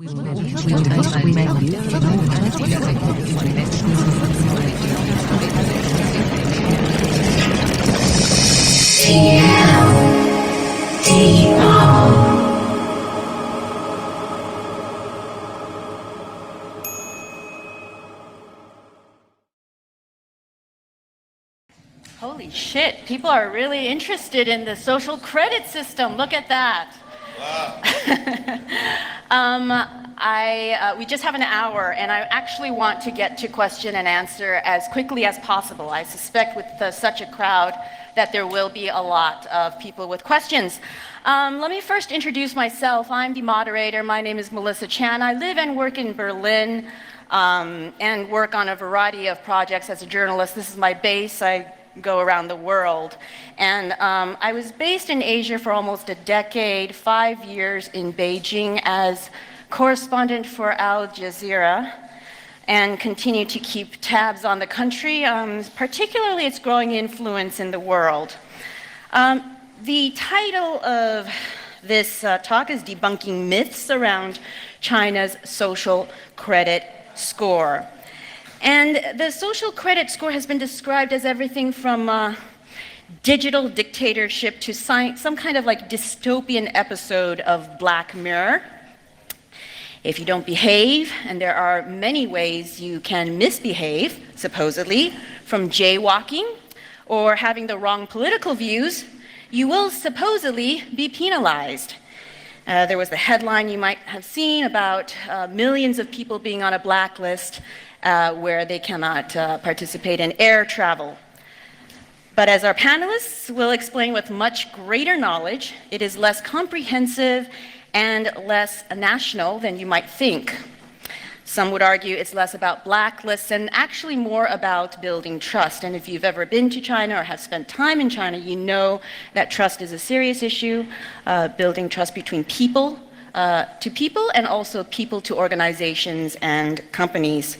Holy shit, people are really interested in the social credit system. Look at that. Wow. We just have an hour, and I actually want to get to question and answer as quickly as possible. I suspect with such a crowd that there will be a lot of people with questions. Let me first introduce myself. I'm the moderator. My name is Melissa Chan. I live and work in Berlin and work on a variety of projects as a journalist. This is my base. I go around the world. And I was based in Asia for almost a decade, 5 years in Beijing as correspondent for Al Jazeera, and continue to keep tabs on the country, particularly its growing influence in the world. The title of this talk is Debunking Myths Around China's Social Credit Score. And the social credit score has been described as everything from digital dictatorship to some kind of like dystopian episode of Black Mirror. If you don't behave, and there are many ways you can misbehave, supposedly, from jaywalking or having the wrong political views, you will supposedly be penalized. There was the headline you might have seen about millions of people being on a blacklist where they cannot participate in air travel. But as our panelists will explain with much greater knowledge, it is less comprehensive and less national than you might think. Some would argue it's less about blacklists and actually more about building trust. And if you've ever been to China or have spent time in China, you know that trust is a serious issue, building trust between people to people and also people to organizations and companies.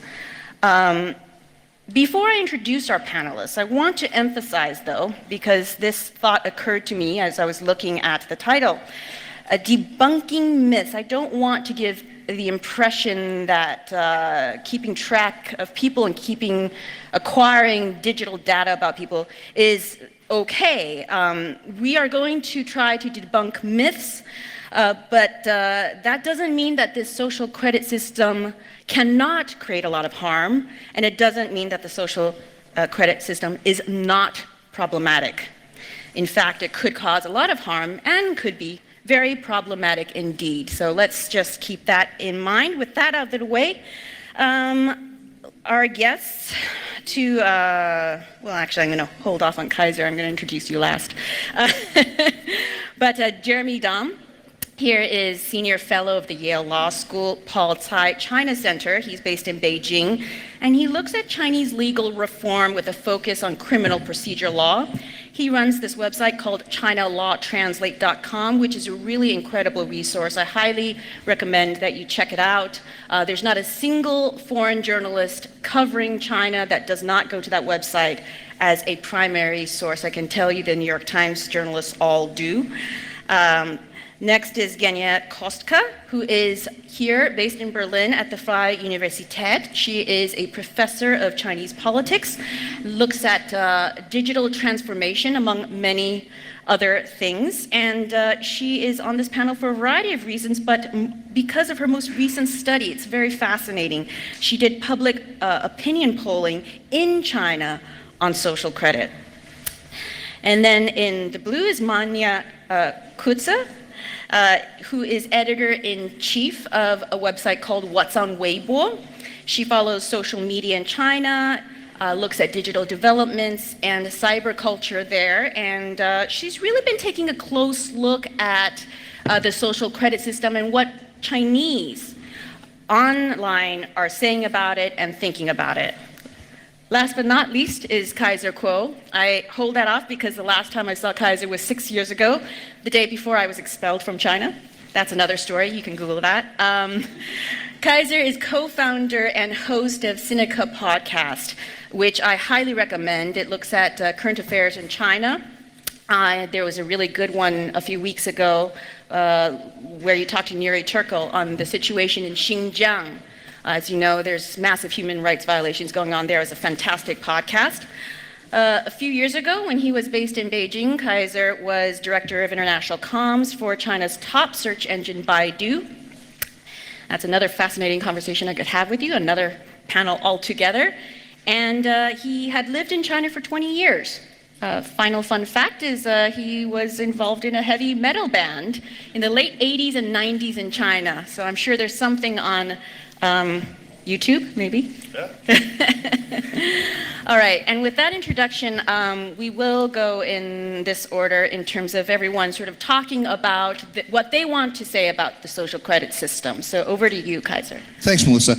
Before I introduce our panelists, I want to emphasize, though, because this thought occurred to me as I was looking at the title, debunking myths. I don't want to give the impression that keeping track of people and acquiring digital data about people is okay. We are going to try to debunk myths, but that doesn't mean that this social credit system cannot create a lot of harm, and it doesn't mean that the social credit system is not problematic. In fact, it could cause a lot of harm and could be very problematic indeed. So let's just keep that in mind. With that out of the way, our guests well, actually, I'm going to hold off on Kaiser. I'm going to introduce you last. But Jeremy Dam here is Senior Fellow of the Yale Law School Paul Tsai China Center. He's based in Beijing, and he looks at Chinese legal reform with a focus on criminal procedure law. He runs this website called ChinaLawTranslate.com, which is a really incredible resource. I highly recommend that you check it out. There's not a single foreign journalist covering China that does not go to that website as a primary source. I can tell you the New York Times journalists all do. Next is Genia Kostka, who is here based in Berlin at the Freie Universität. She is a professor of Chinese politics, looks at digital transformation among many other things. And she is on this panel for a variety of reasons, but because of her most recent study, it's very fascinating. She did public opinion polling in China on social credit. And then in the blue is Manya Kutze, who is editor-in-chief of a website called What's on Weibo. She follows social media in China, looks at digital developments and cyber culture there, and she's really been taking a close look at the social credit system and what Chinese online are saying about it and thinking about it. Last but not least is Kaiser Kuo. I hold that off because the last time I saw Kaiser was 6 years ago, the day before I was expelled from China. That's another story, you can Google that. Kaiser is co-founder and host of Sinica Podcast, which I highly recommend. It looks at current affairs in China There was a really good one a few weeks ago where you talked to Nuri Turkel on the situation in Xinjiang. As you know, there's massive human rights violations going on there. It's a fantastic podcast. A few years ago, when he was based in Beijing, Kaiser was director of international comms for China's top search engine, Baidu. That's another fascinating conversation I could have with you, another panel altogether. And he had lived in China for 20 years. Final fun fact is he was involved in a heavy metal band in the late 80s and 90s in China. So I'm sure there's something on YouTube, maybe? Yeah. All right, and with that introduction, we will go in this order in terms of everyone sort of talking about what they want to say about the social credit system. So over to you, Kaiser. Thanks, Melissa.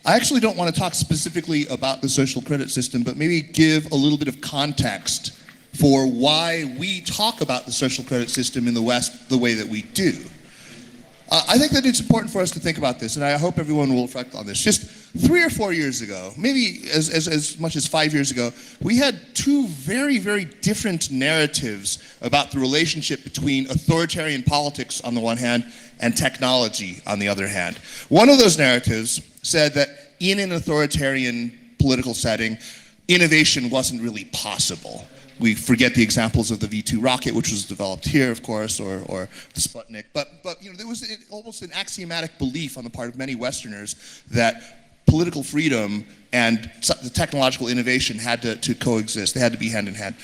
I actually don't want to talk specifically about the social credit system, but maybe give a little bit of context for why we talk about the social credit system in the West the way that we do. I think that it's important for us to think about this, and I hope everyone will reflect on this. Just 3 or 4 years ago, maybe as much as 5 years ago, we had two very, very different narratives about the relationship between authoritarian politics on the one hand and technology on the other hand. One of those narratives said that in an authoritarian political setting, innovation wasn't really possible. We forget the examples of the V2 rocket, which was developed here, of course, or the Sputnik. But you know, there was almost an axiomatic belief on the part of many Westerners that political freedom and the technological innovation had to coexist. They had to be hand in hand.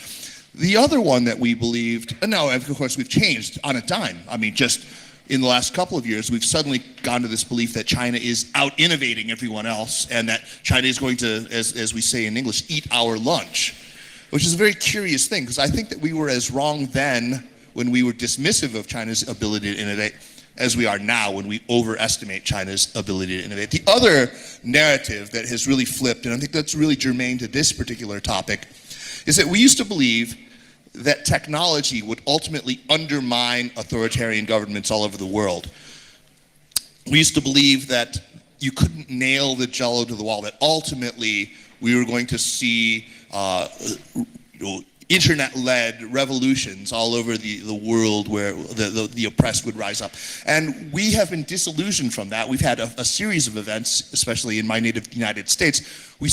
The other one that we believed, and now of course we've changed on a dime. I mean, just in the last couple of years, we've suddenly gone to this belief that China is out-innovating everyone else, and that China is going to, as we say in English, eat our lunch. Which is a very curious thing, because I think that we were as wrong then when we were dismissive of China's ability to innovate as we are now when we overestimate China's ability to innovate. The other narrative that has really flipped, and I think that's really germane to this particular topic, is that we used to believe that technology would ultimately undermine authoritarian governments all over the world. We used to believe that you couldn't nail the jello to the wall, that ultimately we were going to see internet-led revolutions all over the world where the oppressed would rise up. And we have been disillusioned from that. We've had a series of events, especially in my native United States. We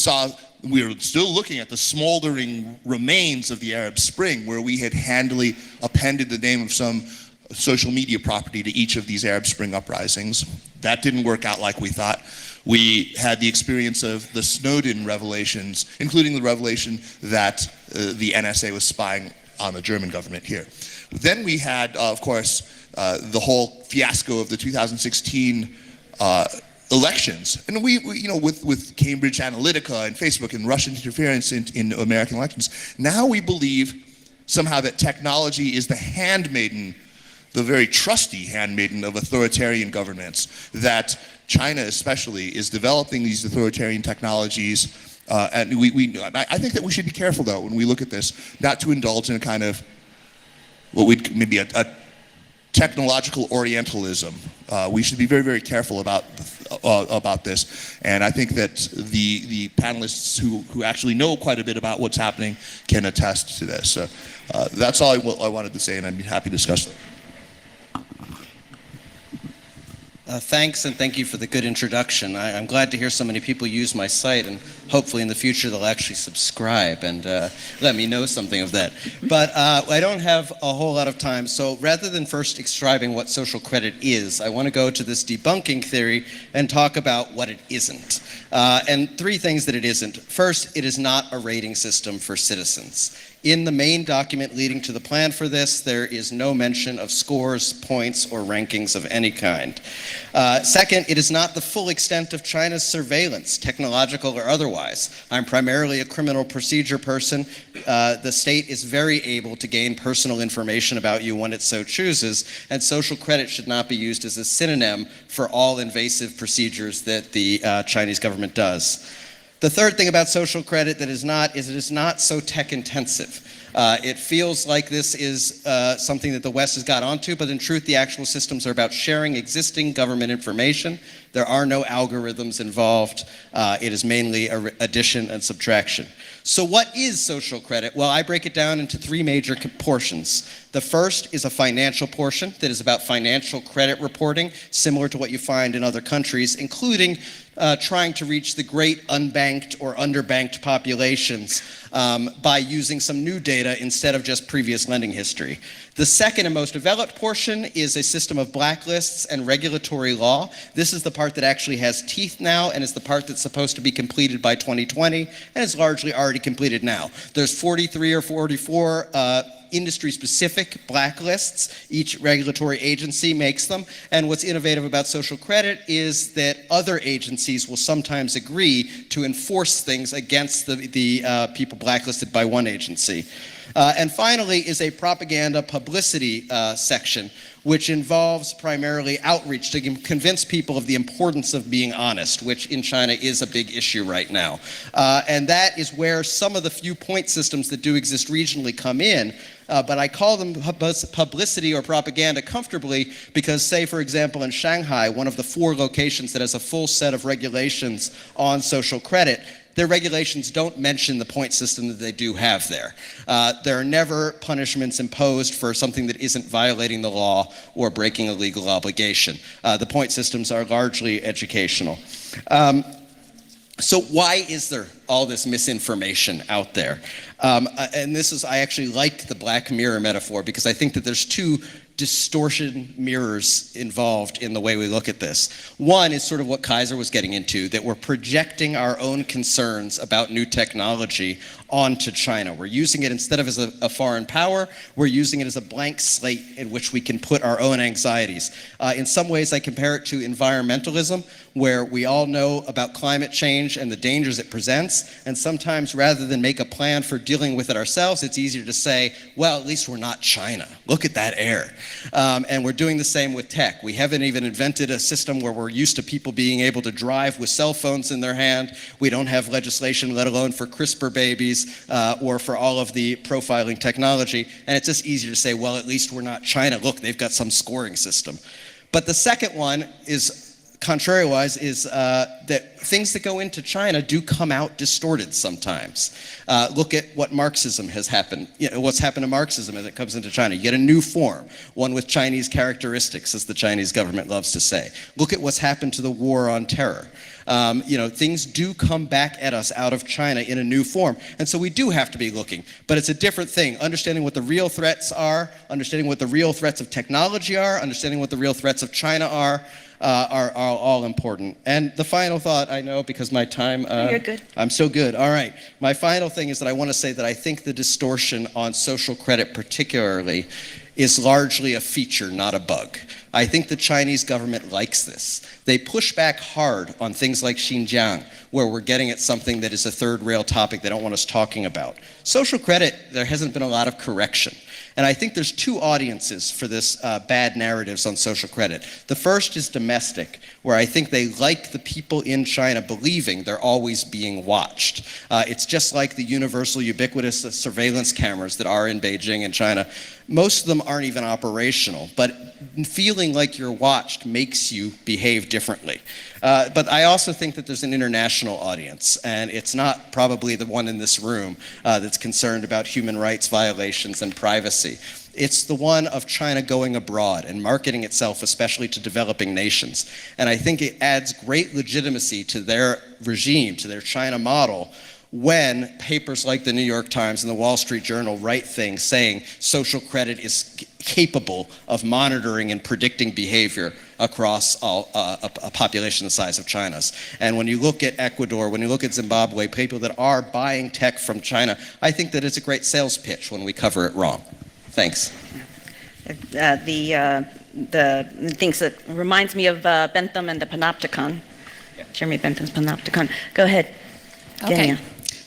were still looking at the smoldering remains of the Arab Spring, where we had handily appended the name of some social media property to each of these Arab Spring uprisings. That didn't work out like we thought. We had the experience of the Snowden revelations, including the revelation that the NSA was spying on the German government here. Then we had, of course, the whole fiasco of the 2016 elections. And we you know, with Cambridge Analytica and Facebook and Russian interference in American elections, now we believe somehow that technology is the handmaiden, the very trusty handmaiden of authoritarian governments, that China especially is developing these authoritarian technologies, and I think that we should be careful though when we look at this, not to indulge in a kind of what we'd maybe a technological Orientalism. We should be very, very careful about this, and I think that the panelists who actually know quite a bit about what's happening can attest to this. So that's all I wanted to say, and I'd be happy to discuss it. Thanks, and thank you for the good introduction. I'm glad to hear so many people use my site, and hopefully in the future they'll actually subscribe and let me know something of that. But I don't have a whole lot of time, so rather than first describing what social credit is, I want to go to this debunking theory and talk about what it isn't. And three things that it isn't. First, it is not a rating system for citizens. In the main document leading to the plan for this, there is no mention of scores, points, or rankings of any kind. Second, it is not the full extent of China's surveillance, technological or otherwise. I'm primarily a criminal procedure person. The state is very able to gain personal information about you when it so chooses, and social credit should not be used as a synonym for all invasive procedures that the Chinese government does. The third thing about social credit that is not, is it is not so tech intensive. It feels like this is something that the West has got onto, but in truth, the actual systems are about sharing existing government information. There are no algorithms involved. It is mainly addition and subtraction. So what is social credit? Well, I break it down into three major portions. The first is a financial portion that is about financial credit reporting, similar to what you find in other countries, including trying to reach the great unbanked or underbanked populations by using some new data instead of just previous lending history. The second and most developed portion is a system of blacklists and regulatory law. This is the part that actually has teeth now and is the part that's supposed to be completed by 2020 and is largely already completed now. There's 43 or 44 industry-specific blacklists. Each regulatory agency makes them. And what's innovative about social credit is that other agencies will sometimes agree to enforce things against the people blacklisted by one agency. And finally is a propaganda publicity section, which involves primarily outreach to convince people of the importance of being honest, which in China is a big issue right now. And that is where some of the few point systems that do exist regionally come in. But I call them publicity or propaganda comfortably because, say, for example, in Shanghai, one of the 4 locations that has a full set of regulations on social credit, their regulations don't mention the point system that they do have there. There are never punishments imposed for something that isn't violating the law or breaking a legal obligation. The point systems are largely educational. So why is there all this misinformation out there? And this is, I actually like the Black Mirror metaphor because I think that there's 2 distortion mirrors involved in the way we look at this. One is sort of what Kaiser was getting into, that we're projecting our own concerns about new technology onto China. We're using it instead of as a foreign power, we're using it as a blank slate in which we can put our own anxieties. In some ways, I compare it to environmentalism, where we all know about climate change and the dangers it presents, and sometimes rather than make a plan for dealing with it ourselves, it's easier to say, well, at least we're not China. Look at that air. And we're doing the same with tech. We haven't even invented a system where we're used to people being able to drive with cell phones in their hand. We don't have legislation, let alone for CRISPR babies or for all of the profiling technology. And it's just easier to say, well, at least we're not China. Look, they've got some scoring system. But the second one is, contrariwise, is that things that go into China do come out distorted sometimes. Look at what Marxism has happened, what's happened to Marxism as it comes into China. You get a new form, one with Chinese characteristics, as the Chinese government loves to say. Look at what's happened to the war on terror. Things do come back at us out of China in a new form. And so we do have to be looking. But it's a different thing. Understanding what the real threats are, understanding what the real threats of technology are, understanding what the real threats of China are all important. And the final thought, I know because my time... You're good. I'm so good. All right. My final thing is that I want to say that I think the distortion on social credit particularly is largely a feature, not a bug. I think the Chinese government likes this. They push back hard on things like Xinjiang, where we're getting at something that is a third rail topic they don't want us talking about. Social credit, there hasn't been a lot of correction. And I think there's 2 audiences for this bad narratives on social credit. The first is domestic, where I think they like the people in China believing they're always being watched. It's just like the universal ubiquitous surveillance cameras that are in Beijing and China. Most of them aren't even operational, but feeling like you're watched makes you behave differently. But I also think that there's an international audience, and it's not probably the one in this room that's concerned about human rights violations and privacy. It's the one of China going abroad and marketing itself, especially to developing nations. And I think it adds great legitimacy to their regime, to their China model, when papers like the New York Times and the Wall Street Journal write things saying social credit is capable of monitoring and predicting behavior across a population the size of China's. And when you look at Ecuador, when you look at Zimbabwe, people that are buying tech from China, I think that it's a great sales pitch when we cover it wrong. Thanks. The things that reminds me of Bentham and the Panopticon. Jeremy Bentham's Panopticon. Go ahead, Okay. Daniel.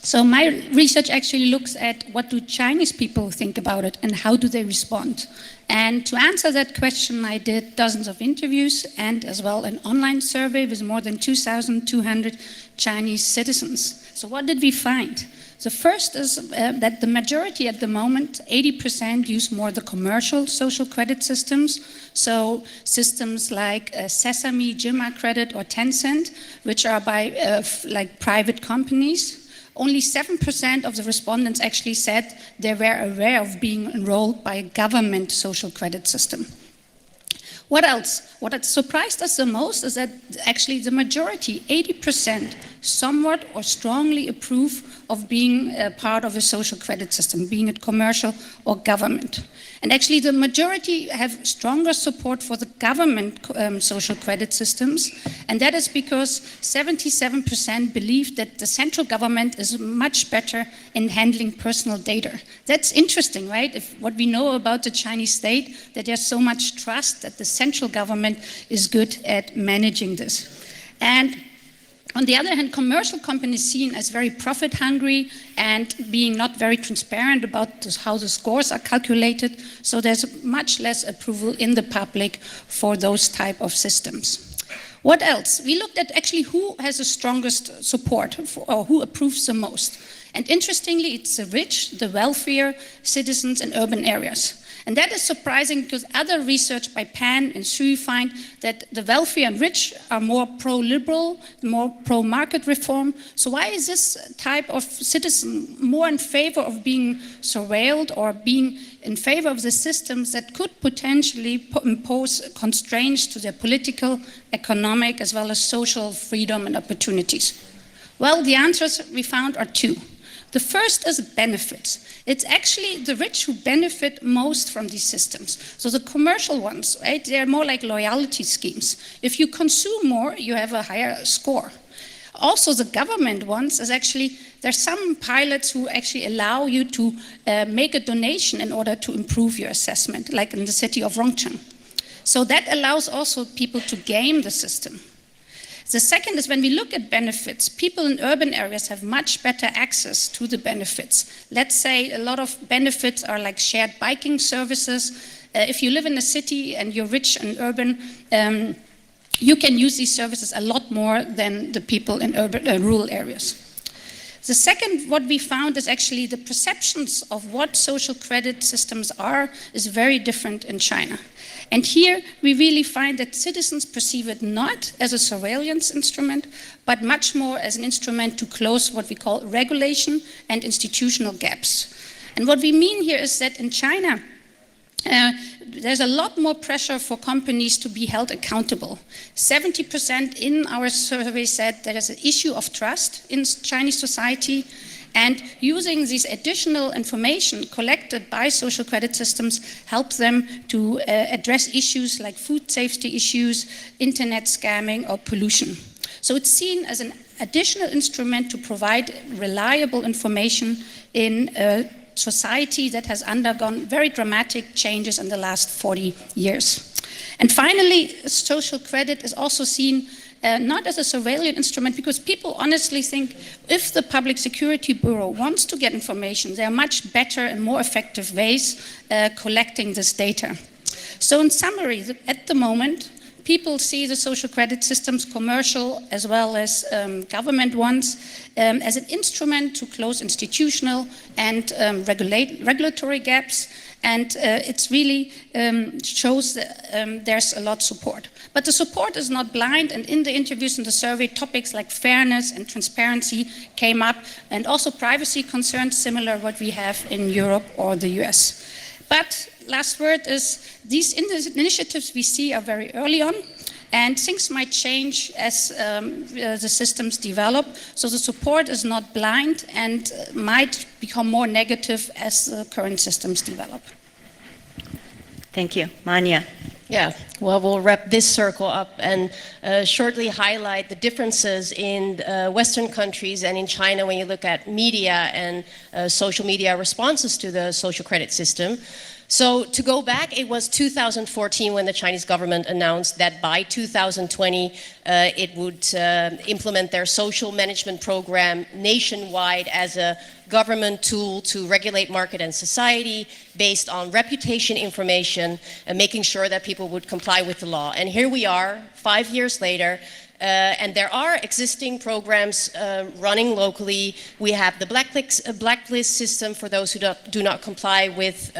So my research actually looks at what do Chinese people think about it and how do they respond. And to answer that question, I did dozens of interviews and as well an online survey with more than 2,200 Chinese citizens. So what did we find? The first is that the majority at the moment, 80%, use more the commercial social credit systems. So systems like Sesame, Jima Credit, or Tencent, which are by like private companies. Only 7% of the respondents actually said they were aware of being enrolled by a government social credit system. What else? What had surprised us the most is that actually the majority, 80%, somewhat or strongly approve of being a part of a social credit system, being it commercial or government. And actually the majority have stronger support for the government social credit systems, and that is because 77% believe that the central government is much better in handling personal data. That's interesting, right? If what we know about the Chinese state, that there's so much trust that the central government is good at managing this. And on the other hand, commercial companies seen as very profit hungry and being not very transparent about how the scores are calculated. So there's much less approval in the public for those type of systems. What else? We looked at actually who has the strongest support or who approves the most. And interestingly, it's the rich, the wealthier citizens in urban areas. And that is surprising because other research by Pan and Xu find that the wealthy and rich are more pro-liberal, more pro-market reform. So why is this type of citizen more in favor of being surveilled or being in favor of the systems that could potentially impose constraints to their political, economic, as well as social freedom and opportunities? Well, the answers we found are two. The first is benefits. It's actually the rich who benefit most from these systems. So the commercial ones, right, they're more like loyalty schemes. If you consume more, you have a higher score. Also, the government ones is actually, there's some pilots who actually allow you to make a donation in order to improve your assessment, like in the city of Rongcheng. So that allows also people to game the system. The second is when we look at benefits, people in urban areas have much better access to the benefits. Let's say a lot of benefits are like shared biking services. If you live in a city and you're rich and urban, you can use these services a lot more than the people in urban, rural areas. The second, what we found is actually the perceptions of what social credit systems are is very different in China. And here we really find that citizens perceive it not as a surveillance instrument, but much more as an instrument to close what we call regulation and institutional gaps. And what we mean here is that in China, there's a lot more pressure for companies to be held accountable. 70% in our survey said there is an issue of trust in Chinese society, and using this additional information collected by social credit systems helps them to address issues like food safety issues, internet scamming, or pollution. So it's seen as an additional instrument to provide reliable information in a society that has undergone very dramatic changes in the last 40 years. And finally, social credit is also seen not as a surveillance instrument, because people honestly think if the Public Security Bureau wants to get information, there are much better and more effective ways collecting this data. So in summary, at the moment, people see the social credit systems, commercial as well as government ones, as an instrument to close institutional and regulatory gaps. And it really shows that there's a lot of support. But the support is not blind, and in the interviews in the survey, topics like fairness and transparency came up, and also privacy concerns similar to what we have in Europe or the US. But last word is, these initiatives we see are very early on, and things might change as the systems develop. So the support is not blind and might become more negative as the current systems develop. Thank you. Manya. Yeah, well, we'll wrap this circle up and shortly highlight the differences in Western countries and in China when you look at media and social media responses to the social credit system. So to go back, it was 2014 when the Chinese government announced that by 2020 it would implement their social management program nationwide as a government tool to regulate market and society based on reputation information and making sure that people would comply with the law. And here we are, 5 years later, and there are existing programs running locally. We have the blacklist system for those who do not comply with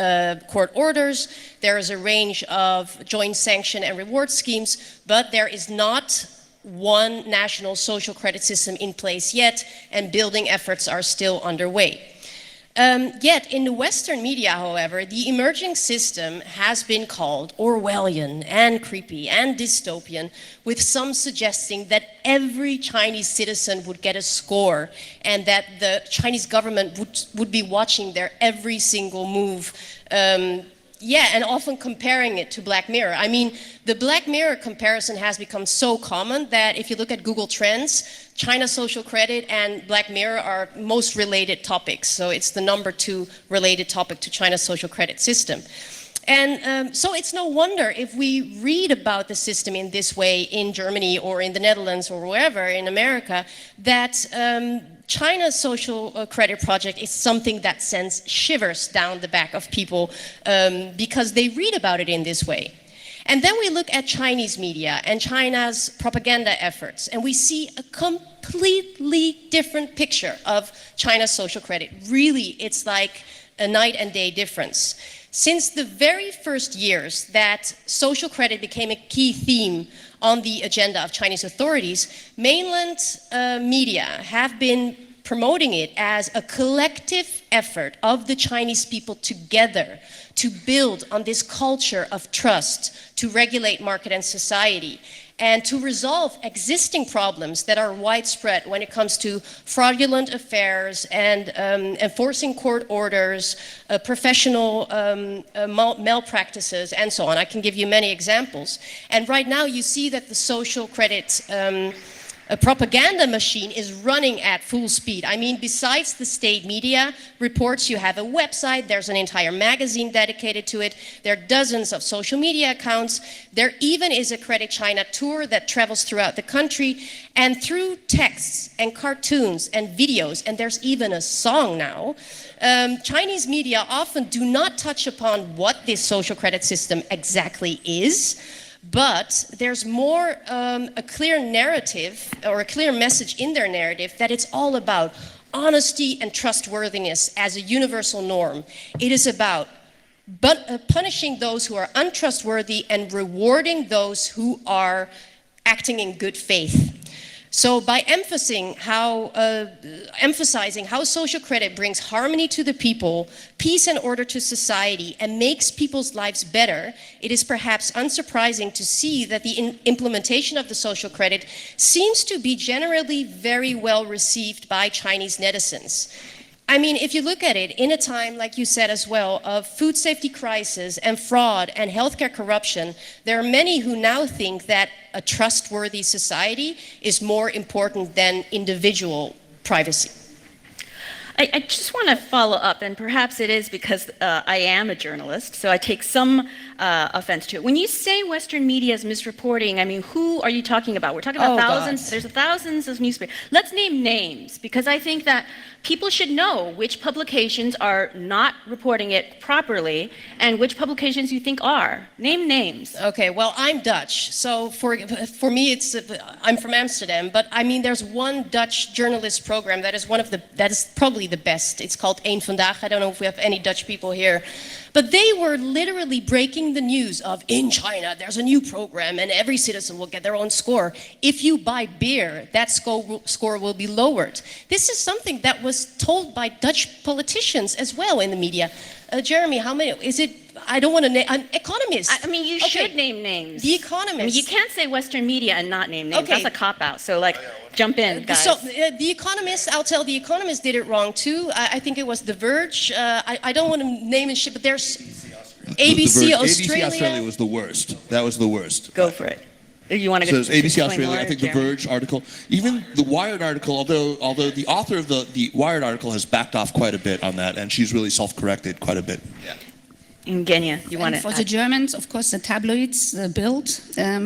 court orders. There is a range of joint sanction and reward schemes, but there is not one national social credit system in place yet, and building efforts are still underway. Yet in the Western media, however, the emerging system has been called Orwellian and creepy and dystopian, with some suggesting that every Chinese citizen would get a score and that the Chinese government would be watching their every single move. And often comparing it to Black Mirror. I mean, the Black Mirror comparison has become so common that if you look at Google Trends, China social credit and Black Mirror are most related topics. So it's the number 2 related topic to China's social credit system. And so it's no wonder if we read about the system in this way in Germany or in the Netherlands or wherever in America, that China's social credit project is something that sends shivers down the back of people because they read about it in this way. And then we look at Chinese media and China's propaganda efforts, and we see a completely different picture of China's social credit. Really, it's like a night and day difference. Since the very first years that social credit became a key theme on the agenda of Chinese authorities, mainland media have been promoting it as a collective effort of the Chinese people together to build on this culture of trust, to regulate market and society, and to resolve existing problems that are widespread when it comes to fraudulent affairs and enforcing court orders, professional malpractices, and so on. I can give you many examples. And right now you see that the social credit a propaganda machine is running at full speed. I mean, besides the state media reports, you have a website, there's an entire magazine dedicated to it, there are dozens of social media accounts, there even is a Credit China tour that travels throughout the country, and through texts and cartoons and videos, and there's even a song now, Chinese media often do not touch upon what this social credit system exactly is, but there's more a clear narrative or a clear message in their narrative that it's all about honesty and trustworthiness as a universal norm. It is about punishing those who are untrustworthy and rewarding those who are acting in good faith. So by emphasizing how social credit brings harmony to the people, peace and order to society, and makes people's lives better, it is perhaps unsurprising to see that the implementation of the social credit seems to be generally very well received by Chinese netizens. I mean, if you look at it, in a time, like you said as well, of food safety crisis and fraud and healthcare corruption, there are many who now think that a trustworthy society is more important than individual privacy. I just want to follow up, and perhaps it is because I am a journalist, so I take some offense to it. When you say Western media is misreporting, I mean, who are you talking about? We're talking about thousands. God. There's thousands of newspapers. Let's name names, because I think that people should know which publications are not reporting it properly and which publications you think are. Name names. Okay, well, I'm Dutch, so for me, I'm from Amsterdam, but I mean, there's one Dutch journalist program that is probably the best. It's called Eén Vandaag. I don't know if we have any Dutch people here, but they were literally breaking the news of, in China, there's a new program and every citizen will get their own score. If you buy beer, that score will be lowered. This is something that was told by Dutch politicians as well in the media. Jeremy, how many, is it, I don't want to name, economists. I mean, you should name names. The Economist. I mean, you can't say Western media and not name names. Okay. That's a cop-out. So, like, jump in, guys. So, The Economist, I'll tell The Economist did it wrong too. I think it was The Verge. I don't want to name and shit, but there's ABC Australia. ABC Australia was the worst. That was the worst. Go for it. You want to So go it's ABC explain Australia, more, I think the Jeremy? Verge article, even the Wired article, although the author of the Wired article has backed off quite a bit on that, and she's really self-corrected quite a bit. In Kenya, you want And to for the Germans, of course, the tabloids, the Bild.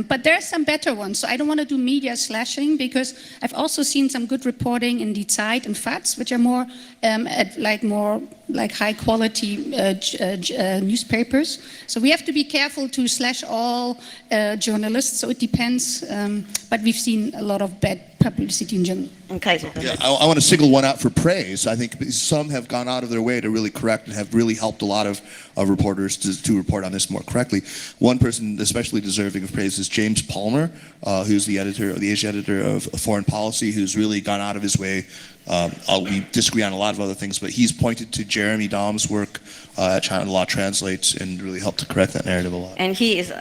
But there are some better ones. So I don't want to do media slashing because I've also seen some good reporting in Die Zeit and FATS, which are more like high quality newspapers. So we have to be careful to slash all journalists. So it depends. But we've seen a lot of bad publicity in general. Okay. Yeah, I want to single one out for praise. I think some have gone out of their way to really correct and have really helped a lot of reporters to report on this more correctly. One person especially deserving of praise is James Palmer, who's the Asia editor of Foreign Policy, who's really gone out of his way. We disagree on a lot of other things, but he's pointed to Jeremy Dom's work at China Law Translates and really helped to correct that narrative a lot. And he's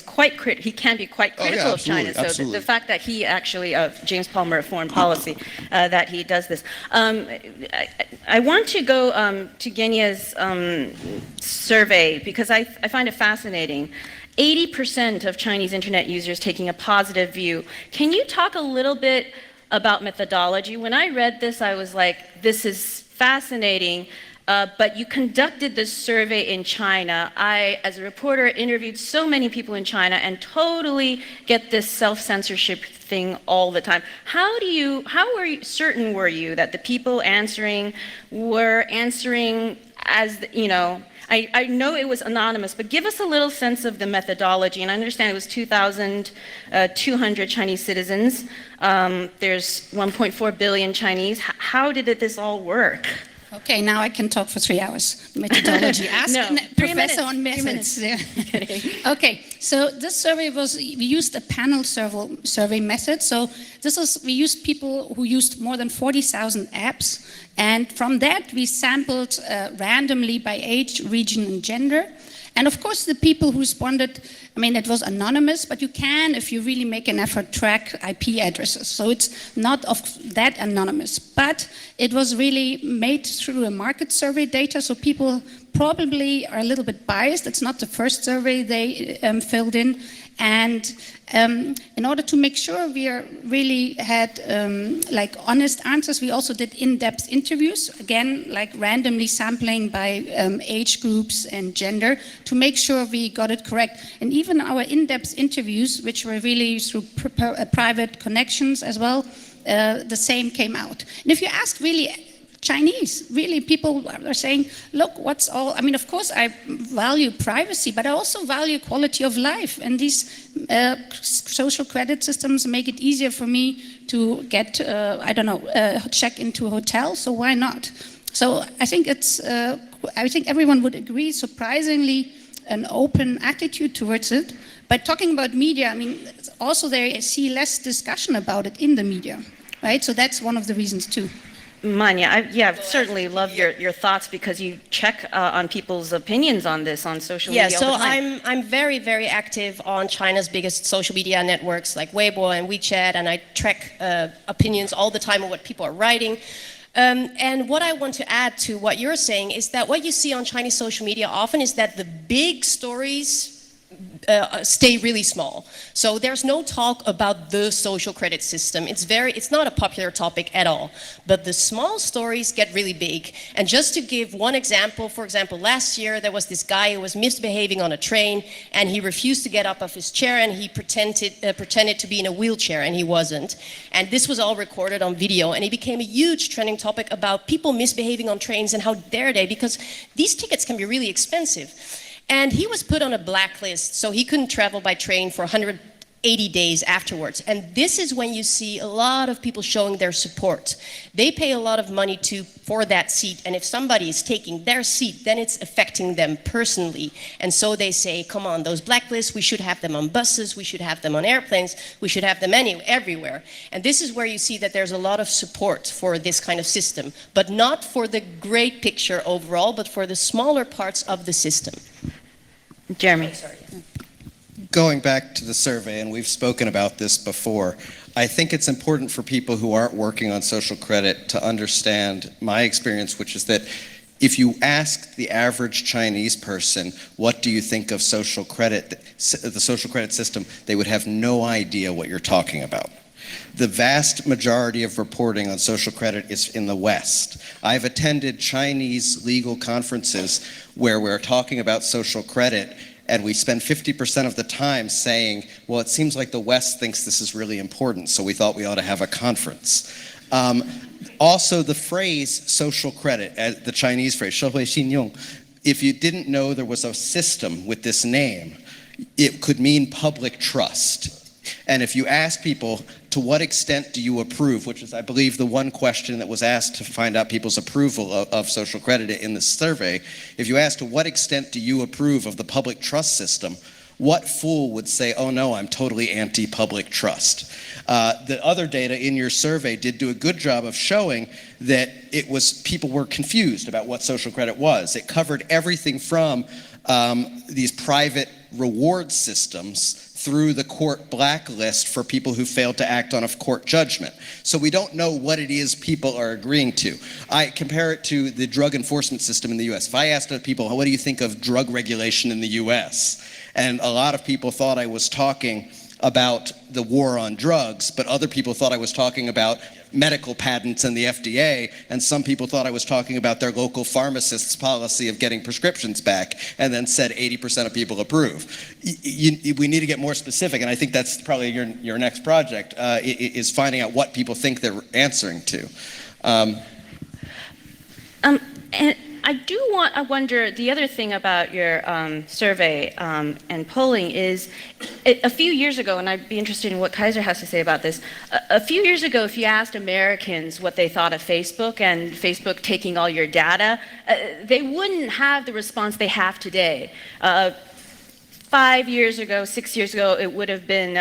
quite he can be quite critical of China. So absolutely. the fact that he actually James Palmer of Foreign Policy that he does this. I want to go to Kenya's survey because I find it fascinating. 80% of Chinese internet users taking a positive view. Can you talk a little bit about methodology? When I read this, I was like, this is fascinating. But you conducted this survey in China. I, as a reporter, interviewed so many people in China and totally get this self-censorship thing all the time. How certain were you that the people answering were answering as, I know it was anonymous, but give us a little sense of the methodology. And I understand it was 2,200 Chinese citizens. There's 1.4 billion Chinese. How did this all work? Okay, now I can talk for 3 hours. Methodology. Ask No, a 3 professor on methods. Yeah. Okay, so this survey we used a panel survey method. So we used people who used more than 40,000 apps. And from that, we sampled randomly by age, region, and gender. And of course, the people who responded, it was anonymous, but you can, if you really make an effort, track IP addresses. So it's not that anonymous. But it was really made through a market survey data, so people probably are a little bit biased. It's not the first survey they filled in. And in order to make sure we really had honest answers, we also did in-depth interviews, again, randomly sampling by age groups and gender to make sure we got it correct. And even our in-depth interviews, which were really through private connections as well, the same came out. And if you ask really Chinese, really, people are saying, look, of course I value privacy, but I also value quality of life. And these social credit systems make it easier for me to get, check into a hotel, so why not? So I think I think everyone would agree, surprisingly, an open attitude towards it. But talking about media, also they see less discussion about it in the media, right? So that's one of the reasons too. Manya, I certainly love your thoughts because you check on people's opinions on this on social media. Yeah, so I'm very, very active on China's biggest social media networks like Weibo and WeChat, and I track opinions all the time on what people are writing. And what I want to add to what you're saying is that what you see on Chinese social media often is that the big stories stay really small. So there's no talk about the social credit system. It's not a popular topic at all. But the small stories get really big. And just to give one example, for example, last year there was this guy who was misbehaving on a train and he refused to get up off his chair and he pretended to be in a wheelchair and he wasn't. And this was all recorded on video and it became a huge trending topic about people misbehaving on trains and how dare they, because these tickets can be really expensive. And he was put on a blacklist, so he couldn't travel by train for 180 days afterwards. And this is when you see a lot of people showing their support. They pay a lot of money for that seat, and if somebody is taking their seat, then it's affecting them personally. And so they say, come on, those blacklists, we should have them on buses, we should have them on airplanes, we should have them everywhere. And this is where you see that there's a lot of support for this kind of system, but not for the great picture overall, but for the smaller parts of the system. Jeremy. Going back to the survey, and we've spoken about this before, I think it's important for people who aren't working on social credit to understand my experience, which is that if you ask the average Chinese person, what do you think of social credit, the social credit system, they would have no idea what you're talking about. The vast majority of reporting on social credit is in the West. I've attended Chinese legal conferences where we're talking about social credit, and we spend 50% of the time saying, well, it seems like the West thinks this is really important, so we thought we ought to have a conference. Also, the phrase social credit, the Chinese phrase, 社会信用, if you didn't know there was a system with this name, it could mean public trust. And if you ask people, to what extent do you approve, which is, I believe, the one question that was asked to find out people's approval of social credit in this survey, if you ask to what extent do you approve of the public trust system, what fool would say, oh no, I'm totally anti-public trust? The other data in your survey did do a good job of showing that it was, people were confused about what social credit was. It covered everything from these private reward systems through the court blacklist for people who failed to act on a court judgment. So we don't know what it is people are agreeing to. I compare it to the drug enforcement system in the US. If I asked people, what do you think of drug regulation in the US? And a lot of people thought I was talking about the war on drugs, but other people thought I was talking about medical patents and the FDA, and some people thought I was talking about their local pharmacist's policy of getting prescriptions back, and then said 80% of people approve. We need to get more specific, and I think that's probably your next project, is finding out what people think they're answering to. And I wonder, the other thing about your survey and polling is, a few years ago, and I'd be interested in what Kaiser has to say about this, a few years ago, if you asked Americans what they thought of Facebook and Facebook taking all your data, they wouldn't have the response they have today. 5 years ago, 6 years ago, it would have been,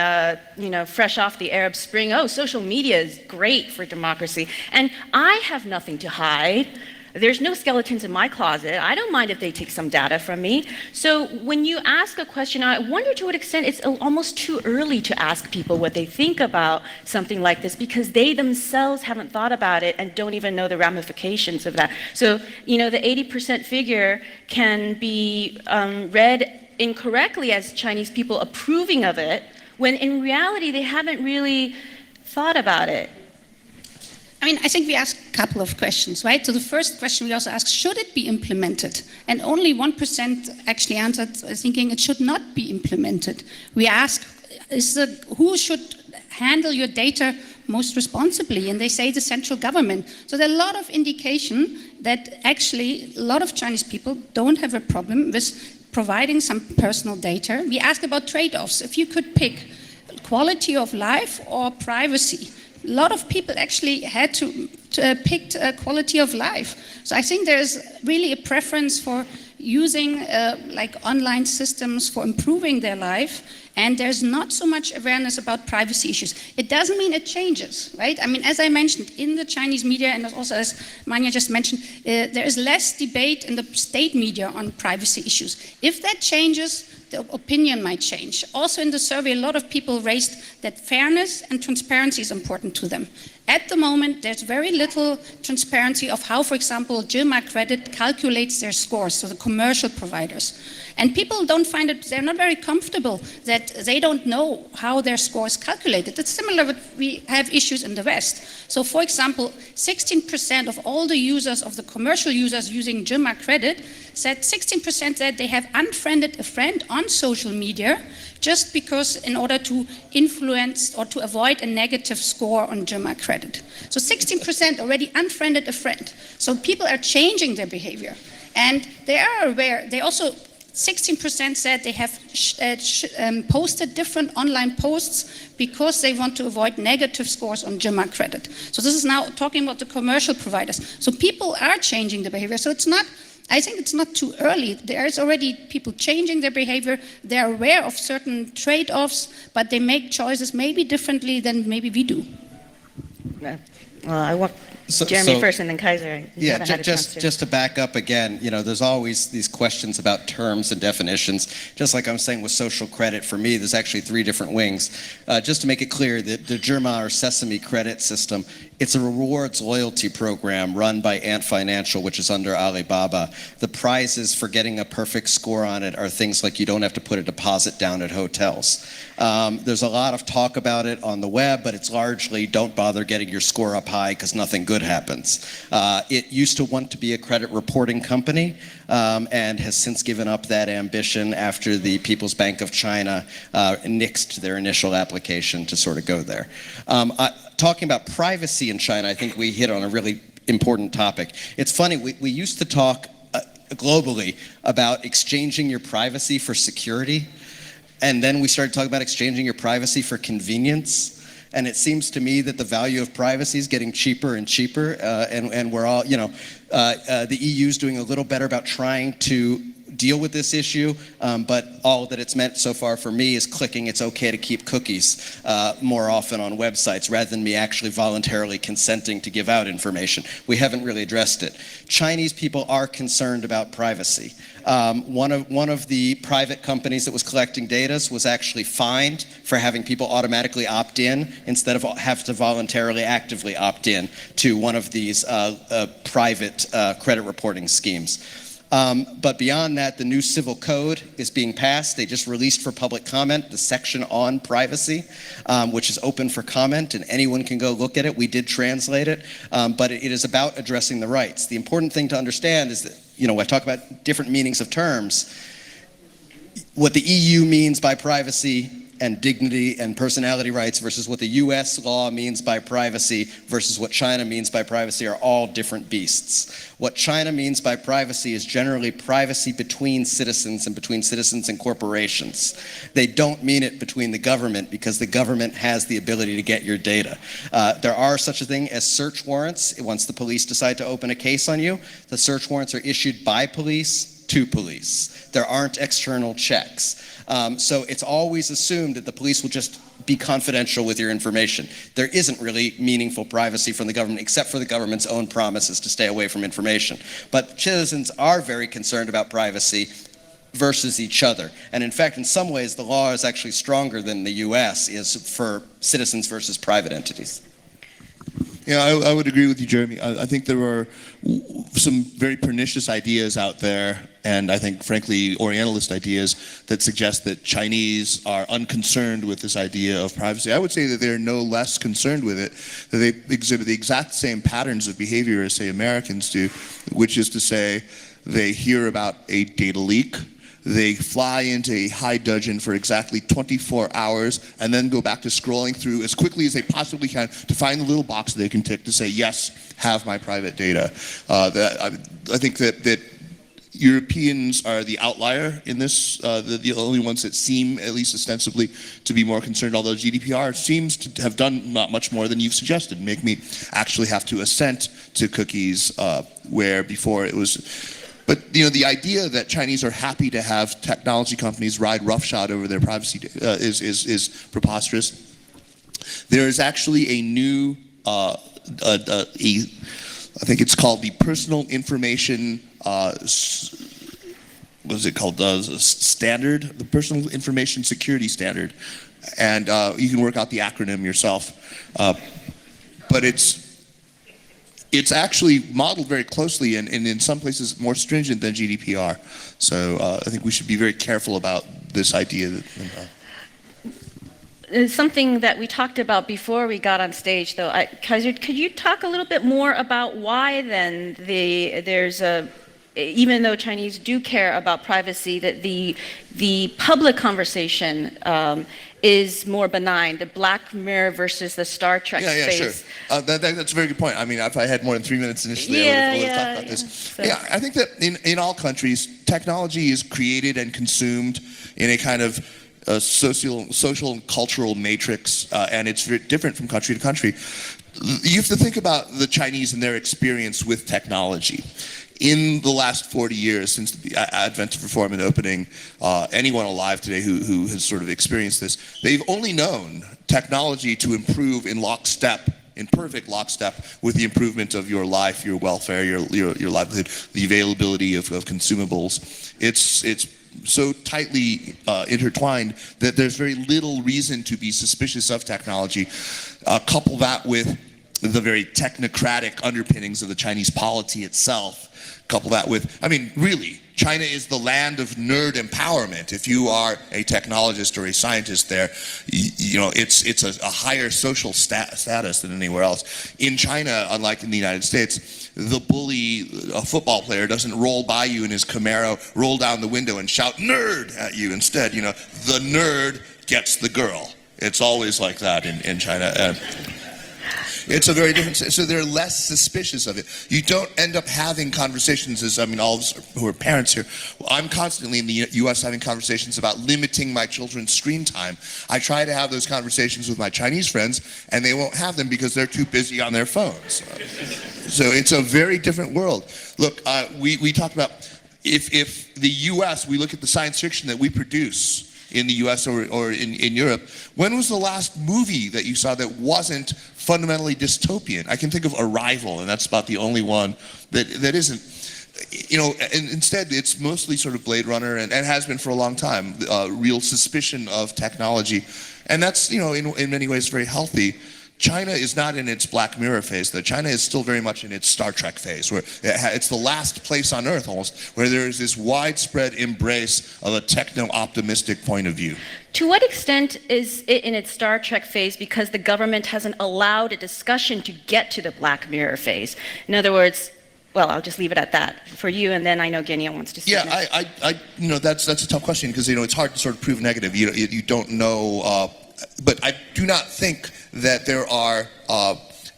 fresh off the Arab Spring, oh, social media is great for democracy. And I have nothing to hide. There's no skeletons in my closet. I don't mind if they take some data from me. So when you ask a question, I wonder to what extent it's almost too early to ask people what they think about something like this, because they themselves haven't thought about it and don't even know the ramifications of that. So, the 80% figure can be read incorrectly as Chinese people approving of it, when in reality they haven't really thought about it. I mean, I think we asked a couple of questions, right? So the first question we also asked, should it be implemented? And only 1% actually answered thinking it should not be implemented. We asked, who should handle your data most responsibly? And they say the central government. So there are a lot of indication that actually a lot of Chinese people don't have a problem with providing some personal data. We asked about trade-offs. If you could pick quality of life or privacy, a lot of people actually had to pick quality of life. So I think there's really a preference for using like online systems for improving their life, and there's not so much awareness about privacy issues. It doesn't mean it changes, right? I mean, as I mentioned, in the Chinese media, and also as Manya just mentioned, there is less debate in the state media on privacy issues. If that changes, the opinion might change. Also in the survey, a lot of people raised that fairness and transparency is important to them. At the moment, there's very little transparency of how, for example, Gilmar Credit calculates their scores, so the commercial providers. And people don't find it, they're not very comfortable that they don't know how their score is calculated. It's similar, but we have issues in the West. So for example, 16% of all the users, of the commercial users using Gilmar Credit, said 16% said they have unfriended a friend on social media just because in order to influence or to avoid a negative score on Gilmar Credit. So 16% already unfriended a friend. So people are changing their behavior. And they are aware, they also 16% said they have posted different online posts because they want to avoid negative scores on Gilmar Credit. So this is now talking about the commercial providers. So people are changing the behavior. So it's not, I think it's not too early. There is already people changing their behavior. They're aware of certain trade-offs, but they make choices maybe differently than maybe we do. Well, I want Jeremy first and then Kaiser. Yeah, just to back up again, there's always these questions about terms and definitions. Just like I'm saying with social credit, for me, there's actually 3 different wings. Just to make it clear that the Gilmar or Sesame credit system It's a rewards loyalty program run by Ant Financial, which is under Alibaba. The prizes for getting a perfect score on it are things like you don't have to put a deposit down at hotels. There's a lot of talk about it on the web, but it's largely don't bother getting your score up high because nothing good happens. It used to want to be a credit reporting company and has since given up that ambition after the People's Bank of China nixed their initial application to sort of go there. Talking about privacy in China, I think we hit on a really important topic. It's funny, we used to talk globally about exchanging your privacy for security, and then we started talking about exchanging your privacy for convenience. And it seems to me that the value of privacy is getting cheaper and cheaper, and we're all, the EU is doing a little better about trying to deal with this issue, but all that it's meant so far for me is clicking it's okay to keep cookies more often on websites rather than me actually voluntarily consenting to give out information. We haven't really addressed it. Chinese people are concerned about privacy. One of the private companies that was collecting data was actually fined for having people automatically opt in instead of have to voluntarily actively opt in to one of these private credit reporting schemes. But beyond that, the new civil code is being passed. They just released for public comment the section on privacy, which is open for comment, and anyone can go look at it. We did translate it, but it is about addressing the rights. The important thing to understand is that, I talk about different meanings of terms. What the EU means by privacy and dignity and personality rights versus what the US law means by privacy versus what China means by privacy are all different beasts. What China means by privacy is generally privacy between citizens and between citizens and corporations. They don't mean it between the government because the government has the ability to get your data. There are such a thing as search warrants. Once the police decide to open a case on you, the search warrants are issued by police to police. There aren't external checks. So it's always assumed that the police will just be confidential with your information. There isn't really meaningful privacy from the government except for the government's own promises to stay away from information. But citizens are very concerned about privacy versus each other. And in fact, in some ways, the law is actually stronger than the US is for citizens versus private entities. Yeah, I would agree with you, Jeremy. I think there are some very pernicious ideas out there, and I think, frankly, Orientalist ideas that suggest that Chinese are unconcerned with this idea of privacy. I would say that they're no less concerned with it, that they exhibit the exact same patterns of behavior as, say, Americans do, which is to say they hear about a data leak, they fly into a high dudgeon for exactly 24 hours and then go back to scrolling through as quickly as they possibly can to find the little box they can tick to say, yes, have my private data. I think that Europeans are the outlier in this, the only ones that seem, at least ostensibly, to be more concerned, although GDPR seems to have done not much more than you've suggested, make me actually have to assent to cookies where before it was. But the idea that Chinese are happy to have technology companies ride roughshod over their privacy is preposterous. There is actually a new, I think it's called the Personal Information, what is it called? Standard, the Personal Information Security Standard, and you can work out the acronym yourself. But it's actually modeled very closely and in some places more stringent than GDPR. So I think we should be very careful about this idea. Something that we talked about before we got on stage, though, Kaiser, could you talk a little bit more about why then even though Chinese do care about privacy, that the public conversation is more benign, the Black Mirror versus the Star Trek space. Yeah, sure. That's a very good point. I mean, if I had more than 3 minutes initially, I would have talked about this. So. Yeah, I think that in all countries, technology is created and consumed in a kind of social and cultural matrix, and it's very different from country to country. You have to think about the Chinese and their experience with technology. In the last 40 years, since the advent of reform and opening, anyone alive today who has sort of experienced this, they've only known technology to improve in perfect lockstep with the improvement of your life, your welfare, your livelihood, the availability of consumables. It's so tightly intertwined that there's very little reason to be suspicious of technology. Couple that with the very technocratic underpinnings of the Chinese polity itself. Couple that with, I mean, really, China is the land of nerd empowerment. If you are a technologist or a scientist there, you know, it's a higher social status than anywhere else. In China, unlike in the United States, the bully, a football player, doesn't roll by you in his Camaro, roll down the window and shout "nerd" at you. Instead, you know, the nerd gets the girl. It's always like that in China. It's a very different, so they're less suspicious of it. You don't end up having conversations, as I mean, all of us who are parents here, I'm constantly in the U.S. having conversations about limiting my children's screen time. I try to have those conversations with my Chinese friends, and they won't have them because they're too busy on their phones. So it's a very different world. Look, we talked about, if the U.S., we look at the science fiction that we produce in the US or in Europe, when was the last movie that you saw that wasn't fundamentally dystopian? I can think of Arrival, and that's about the only one that isn't. You know, and instead it's mostly sort of Blade Runner, and has been for a long time, real suspicion of technology. And that's, you know, in many ways very healthy. China is not in its Black Mirror phase, though. China is still very much in its Star Trek phase, where it's the last place on Earth almost, where there is this widespread embrace of a techno-optimistic point of view. To what extent is it in its Star Trek phase because the government hasn't allowed a discussion to get to the Black Mirror phase? In other words, well, I'll just leave it at that for you, and then I know Genia wants to speak. Yeah, next. you know, that's a tough question because, you know, it's hard to sort of prove negative. You don't know, but I do not think that there are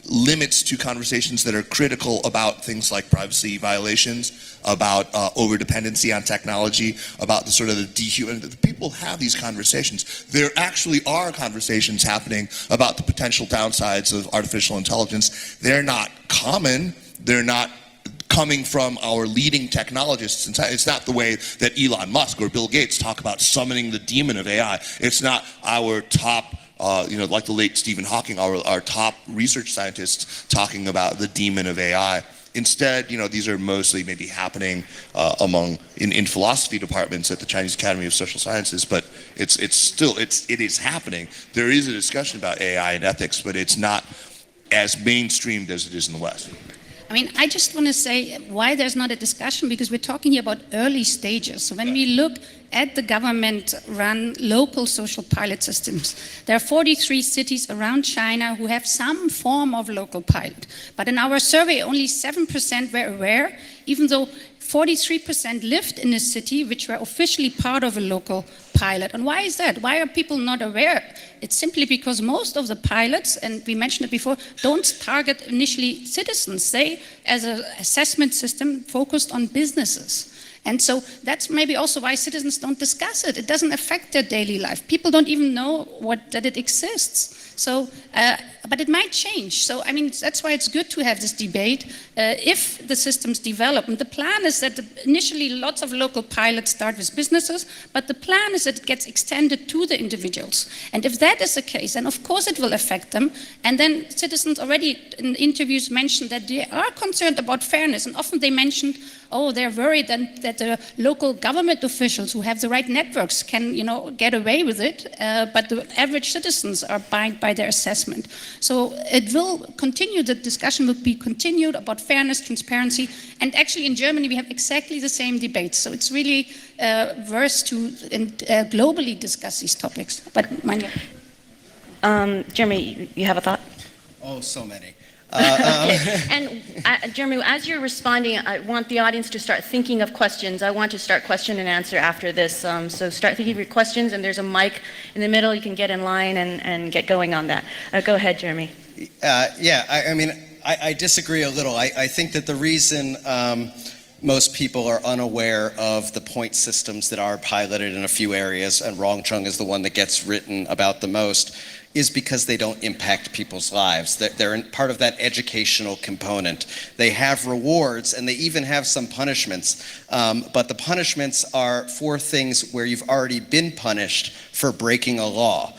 limits to conversations that are critical about things like privacy violations, about over-dependency on technology, about the sort of the people have these conversations. There actually are conversations happening about the potential downsides of artificial intelligence. They're not common. They're not coming from our leading technologists. It's not the way that Elon Musk or Bill Gates talk about summoning the demon of AI. It's not our top, you know, like the late Stephen Hawking, our top research scientists talking about the demon of AI. Instead, you know, these are mostly maybe happening in philosophy departments at the Chinese Academy of Social Sciences, but it is happening. There is a discussion about AI and ethics, but it's not as mainstreamed as it is in the West. I mean, I just want to say why there's not a discussion, because we're talking here about early stages. So when we look at the government-run local social pilot systems, there are 43 cities around China who have some form of local pilot. But in our survey, only 7% were aware, even though 43% lived in a city which were officially part of a local pilot. And why is that? Why are people not aware? It's simply because most of the pilots, and we mentioned it before, don't target initially citizens. They, as an assessment system, focused on businesses. And so that's maybe also why citizens don't discuss it. It doesn't affect their daily life. People don't even know that it exists. So, but it might change. So, I mean, that's why it's good to have this debate if the systems develop. And the plan is that initially lots of local pilots start with businesses, but the plan is that it gets extended to the individuals. And if that is the case, then of course it will affect them. And then citizens already in interviews mentioned that they are concerned about fairness. And often they mentioned, oh, they're worried that the local government officials who have the right networks can, you know, get away with it, but the average citizens are bound by their assessment. So it will continue, the discussion will be continued about fairness, transparency, and actually in Germany we have exactly the same debate. So it's really worth to globally discuss these topics. But Manja. Jeremy, you have a thought? Oh, so many. Okay. And Jeremy, as you're responding, I want the audience to start thinking of questions. I want to start question and answer after this. So start thinking of your questions, and there's a mic in the middle. You can get in line and get going on that. Go ahead, Jeremy. I mean, I disagree a little. I think that the reason most people are unaware of the point systems that are piloted in a few areas, and Rongcheng is the one that gets written about the most, is because they don't impact people's lives. They're part of that educational component. They have rewards and they even have some punishments, but the punishments are for things where you've already been punished for breaking a law.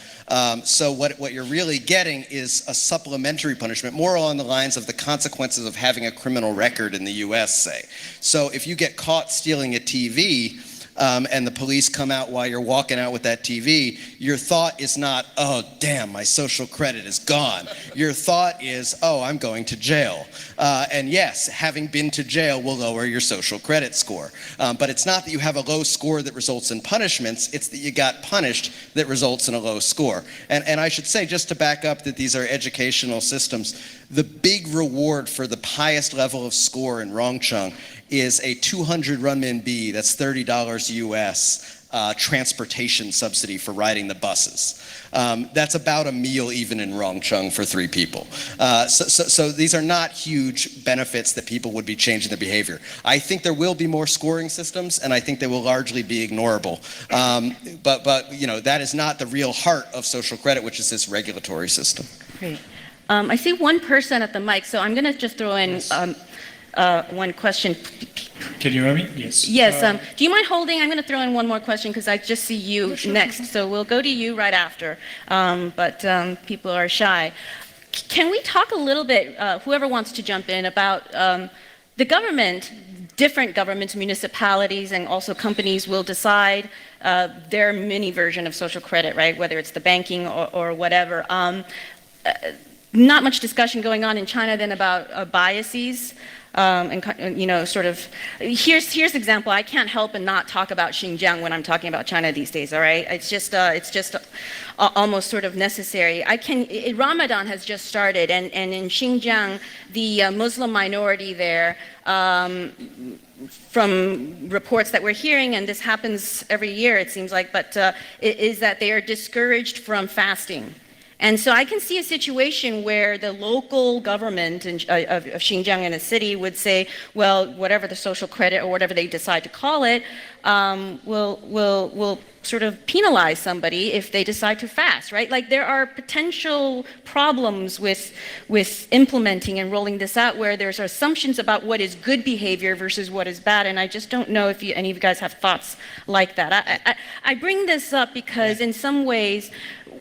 So what you're really getting is a supplementary punishment, more along the lines of the consequences of having a criminal record in the US, say. So if you get caught stealing a TV, and the police come out while you're walking out with that TV, your thought is not, oh, damn, my social credit is gone. Your thought is, oh, I'm going to jail. And yes, having been to jail will lower your social credit score. But it's not that you have a low score that results in punishments, it's that you got punished that results in a low score. And I should say, just to back up that these are educational systems, the big reward for the highest level of score in Rongcheng is a 200 renminbi, that's $30 US, transportation subsidy for riding the buses. That's about a meal even in Rongcheng for 3 people. So these are not huge benefits that people would be changing their behavior. I think there will be more scoring systems, and I think they will largely be ignorable. But you know, that is not the real heart of social credit, which is this regulatory system. Great. I see one person at the mic, so I'm going to just throw in one question. Can you hear me? Yes. Yes. Do you mind holding? I'm going to throw in one more question because I just see you next. So we'll go to you right after. But people are shy. Can we talk a little bit, whoever wants to jump in, about the government, different governments, municipalities, and also companies will decide their mini version of social credit, right? Whether it's the banking or whatever. Not much discussion going on in China then about biases. And you know, sort of, here's example. I can't help but not talk about Xinjiang when I'm talking about China these days. All right, it's just almost sort of necessary. Ramadan has just started, and in Xinjiang, the Muslim minority there, from reports that we're hearing, and this happens every year, it seems like, but is that they are discouraged from fasting. And so I can see a situation where the local government of Xinjiang in a city would say, well, whatever the social credit or whatever they decide to call it, will sort of penalize somebody if they decide to fast, right? Like there are potential problems with implementing and rolling this out where there's assumptions about what is good behavior versus what is bad, and I just don't know if any of you guys have thoughts like that. I bring this up because in some ways,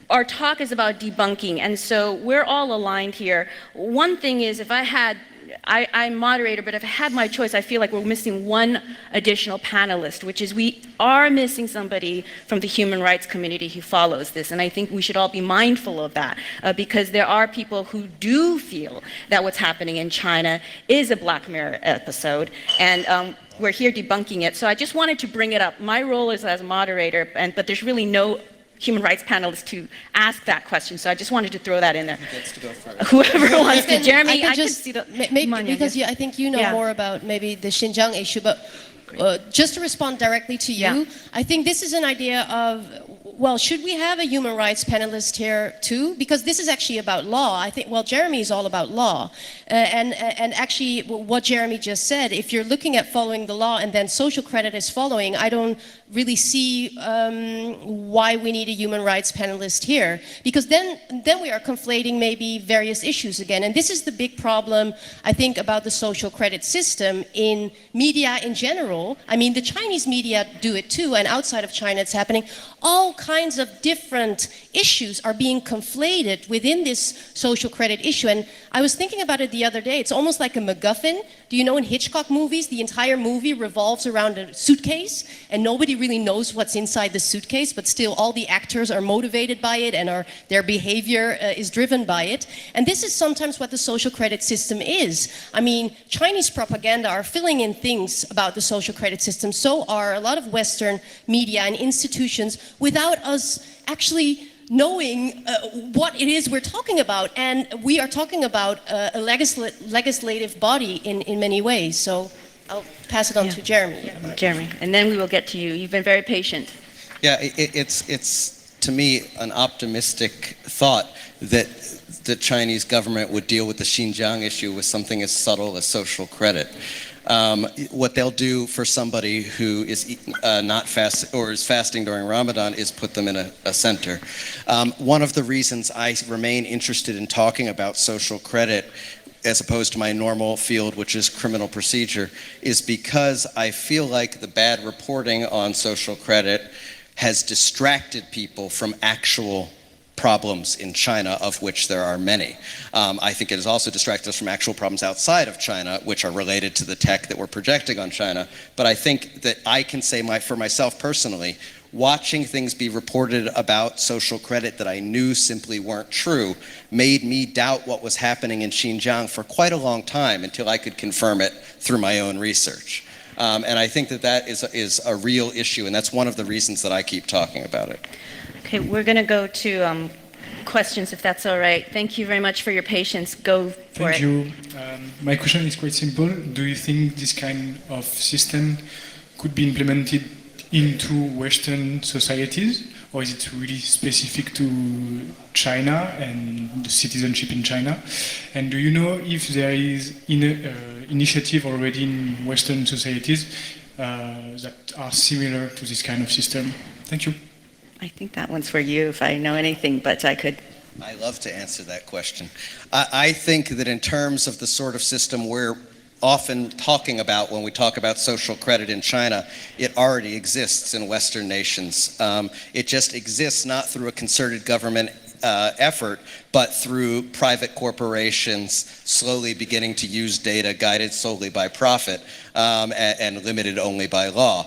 our talk is about debunking, and so we're all aligned here. One thing is, if I'm moderator, but if I had my choice, I feel like we're missing one additional panelist, which is we are missing somebody from the human rights community who follows this, and I think we should all be mindful of that, because there are people who do feel that what's happening in China is a Black Mirror episode, and we're here debunking it. So I just wanted to bring it up. My role is as moderator, but there's really no human rights panelists to ask that question, so I just wanted to throw that in there. Who gets to go first? Whoever wants to. Jeremy, I can just see the maybe Manya, because yes. I think you know Yeah. more about maybe the Xinjiang issue, but just to respond directly to you, Yeah. I think this is an idea of, well, should we have a human rights panelist here too? Because this is actually about law. I think, well, Jeremy is all about law. And actually what Jeremy just said, if you're looking at following the law and then social credit is following, I don't really see why we need a human rights panelist here. Because then we are conflating maybe various issues again. And this is the big problem, I think, about the social credit system in media in general. I mean, the Chinese media do it too, and outside of China it's happening. All kinds of different issues are being conflated within this social credit issue. And I was thinking about it the other day. It's almost like a MacGuffin. Do you know in Hitchcock movies, the entire movie revolves around a suitcase, and nobody really knows what's inside the suitcase, but still all the actors are motivated by it, and their behavior is driven by it. And this is sometimes what the social credit system is. I mean, Chinese propaganda are filling in things about the social credit system. So are a lot of Western media and institutions without us actually knowing what it is we're talking about. And we are talking about a legislative body in many ways. So I'll pass it on to Jeremy. Jeremy, and then we will get to you. You've been very patient. Yeah, it's to me an optimistic thought that the Chinese government would deal with the Xinjiang issue with something as subtle as social credit. What they'll do for somebody who is not fast or is fasting during Ramadan is put them in a center. One of the reasons I remain interested in talking about social credit as opposed to my normal field, which is criminal procedure, is because I feel like the bad reporting on social credit has distracted people from actual problems in China, of which there are many. I think it has also distracted us from actual problems outside of China, which are related to the tech that we're projecting on China. But I think that I can say for myself personally, watching things be reported about social credit that I knew simply weren't true made me doubt what was happening in Xinjiang for quite a long time until I could confirm it through my own research. And I think that is a real issue, and that's one of the reasons that I keep talking about it. Okay, we're going to go to questions, if that's all right. Thank you very much for your patience. Go for it. Thank you. My question is quite simple. Do you think this kind of system could be implemented into Western societies, or is it really specific to China and the citizenship in China? And do you know if there is initiative already in Western societies that are similar to this kind of system? Thank you. I think that one's for you, if I know anything, but I could. I love to answer that question. I think that in terms of the sort of system we're often talking about when we talk about social credit in China, it already exists in Western nations. It just exists not through a concerted government effort, but through private corporations slowly beginning to use data guided solely by profit and limited only by law.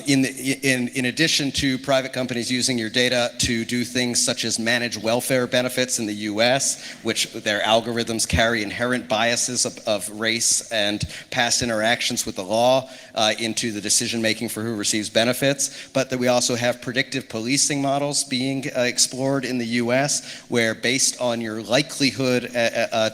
In addition to private companies using your data to do things such as manage welfare benefits in the US, which their algorithms carry inherent biases of race and past interactions with the law into the decision making for who receives benefits, but that we also have predictive policing models being explored in the US, where based on your likelihood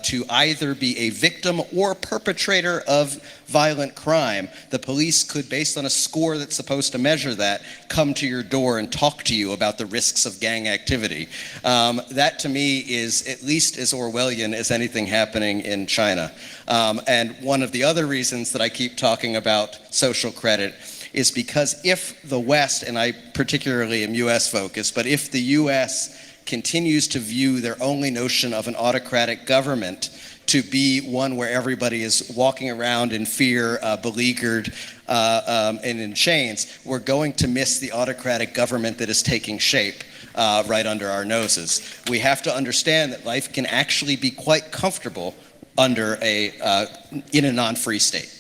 to either be a victim or perpetrator of violent crime, the police could, based on a score that's supposed to measure that, come to your door and talk to you about the risks of gang activity. That to me is at least as Orwellian as anything happening in China. And one of the other reasons that I keep talking about social credit is because if the West, and I particularly am US focused, but if the US continues to view their only notion of an autocratic government to be one where everybody is walking around in fear, beleaguered, and in chains, we're going to miss the autocratic government that is taking shape right under our noses. We have to understand that life can actually be quite comfortable under in a non-free state.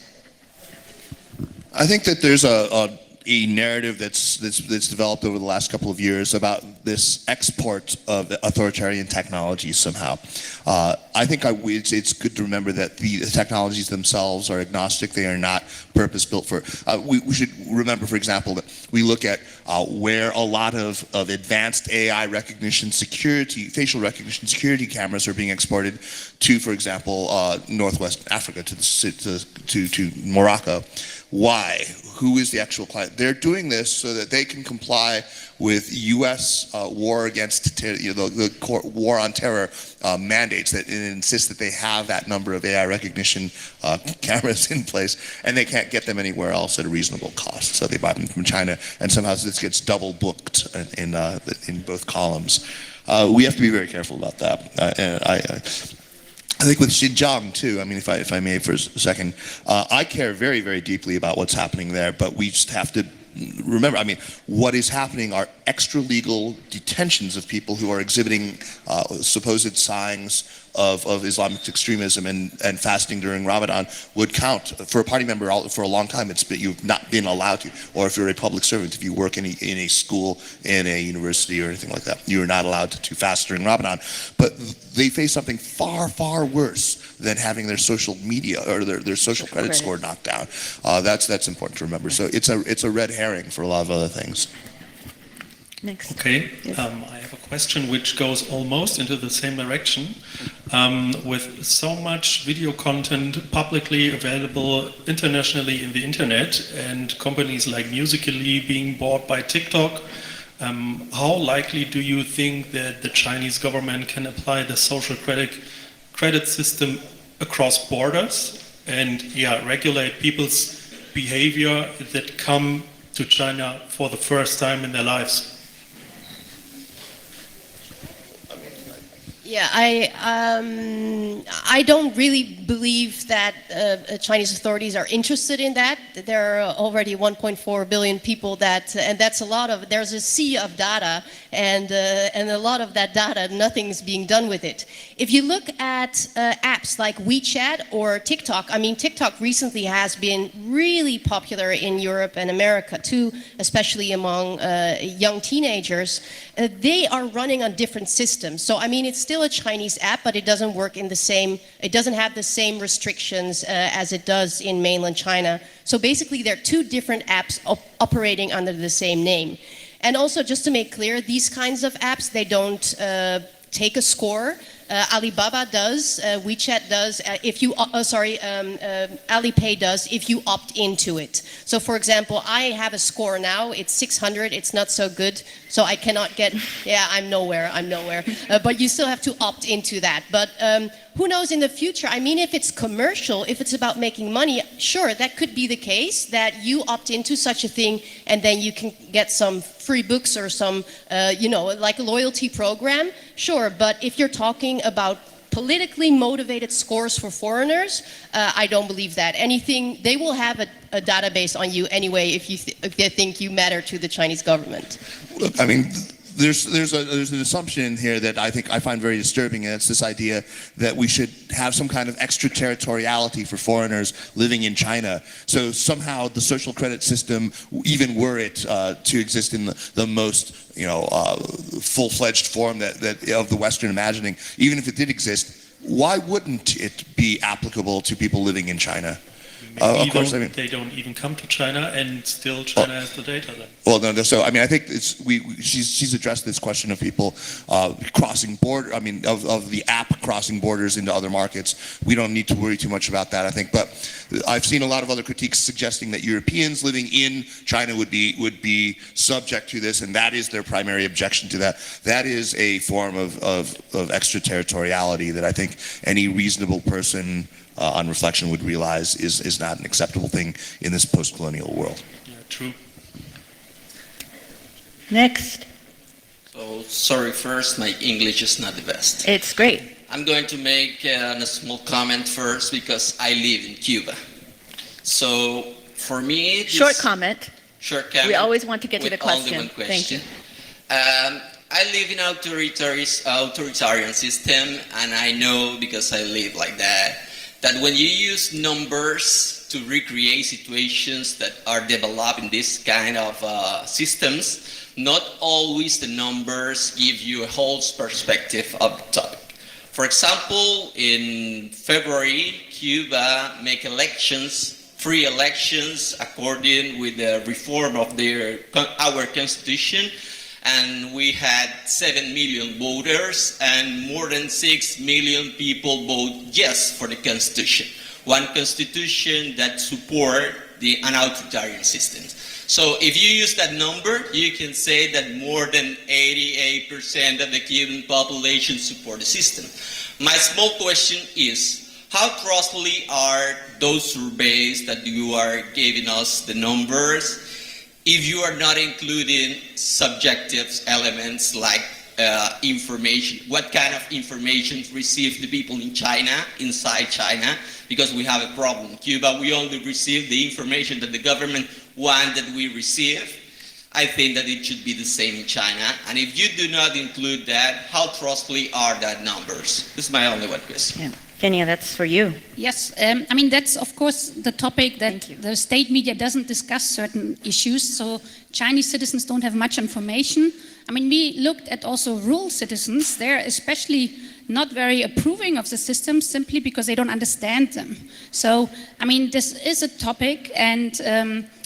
I think that there's a narrative that's developed over the last couple of years about this export of authoritarian technologies somehow. I think it's good to remember that the technologies themselves are agnostic. They are not purpose-built for. We should remember, for example, that we look at where a lot of advanced AI recognition security, facial recognition security cameras are being exported to, for example, Northwest Africa, to Morocco. Why? Who is the actual client? They're doing this so that they can comply with U.S. war against the war on terror mandates that insist that they have that number of AI recognition cameras in place, and they can't get them anywhere else at a reasonable cost. So they buy them from China, and somehow this gets double booked in both columns. We have to be very careful about that. I think with Xinjiang too, I mean, if I may for a second, I care very, very deeply about what's happening there, but we just have to remember, I mean, what is happening are extra-legal detentions of people who are exhibiting supposed signs of Islamic extremism, and fasting during Ramadan would count. For a party member for a long time, you've not been allowed to. Or if you're a public servant, if you work in a school, in a university or anything like that, you are not allowed to fast during Ramadan. But they face something far, far worse than having their social media or their social credit score knocked down. That's important to remember. So it's a red herring for a lot of other things. Next. Okay, Yes. I have a question which goes almost into the same direction. With so much video content publicly available internationally in the internet, and companies like Musical.ly being bought by TikTok, how likely do you think that the Chinese government can apply the social credit system across borders and regulate people's behavior that come to China for the first time in their lives? Yeah, I don't really believe that Chinese authorities are interested in that. There are already 1.4 billion people and that's a lot of. There's a sea of data, and a lot of that data, nothing's being done with it. If you look at apps like WeChat or TikTok, I mean, TikTok recently has been really popular in Europe and America too, especially among young teenagers. They are running on different systems. So, I mean, it's still a Chinese app, but it doesn't work in it doesn't have the same restrictions as it does in mainland China. So basically, there are two different apps operating under the same name. And also, just to make clear, these kinds of apps, they don't take a score. Alibaba does, WeChat does, Alipay does if you opt into it. So for example, I have a score now, it's 600, it's not so good, so I cannot get, I'm nowhere. But you still have to opt into that. But who knows in the future? I mean, if it's commercial, if it's about making money, sure, that could be the case, that you opt into such a thing and then you can get some free books or some, like a loyalty program, sure. But if you're talking about politically motivated scores for foreigners, I don't believe that. They will have a database on you anyway if they think you matter to the Chinese government. Look, I mean, there's an assumption in here that I find very disturbing, and it's this idea that we should have some kind of extraterritoriality for foreigners living in China. So somehow the social credit system, even were it to exist in the most full-fledged form that of the Western imagining, even if it did exist, why wouldn't it be applicable to people living in China? Of course, they don't even come to China, and still China has the data then. Well, no. So I mean, I think she's addressed this question of people crossing border. I mean, of the app crossing borders into other markets. We don't need to worry too much about that, I think. But I've seen a lot of other critiques suggesting that Europeans living in China would be subject to this, and that is their primary objection to that. That is a form of extraterritoriality that I think any reasonable person on reflection would realize is not an acceptable thing in this post-colonial world. Yeah, true. Next. So, sorry first, my English is not the best. It's great. I'm going to make a small comment first because I live in Cuba. So, for me... Short comment. Short comment. We always want to get to the question. Only one question. Thank you. I live in authoritarian system, and I know, because I live like that when you use numbers to recreate situations that are developed in this kind of systems, not always the numbers give you a whole perspective of the topic. For example, in February, Cuba make free elections according with the reform of our constitution, and we had 7 million voters, and more than 6 million people vote yes for the constitution. One constitution that support an authoritarian system. So if you use that number, you can say that more than 88% of the Cuban population support the system. My small question is, how trustworthy are those surveys that you are giving us the numbers, if you are not including subjective elements like information? What kind of information receive the people in China, inside China? Because we have a problem. In Cuba, we only receive the information that the government wants that we receive. I think that it should be the same in China. And if you do not include that, how trustworthy are that numbers? This is my only one question. Yeah. Kenya, that's for you. Yes, I mean, that's of course the topic that the state media doesn't discuss certain issues, so Chinese citizens don't have much information. I mean, we looked at also rural citizens. They're especially not very approving of the system simply because they don't understand them. So, I mean, this is a topic, and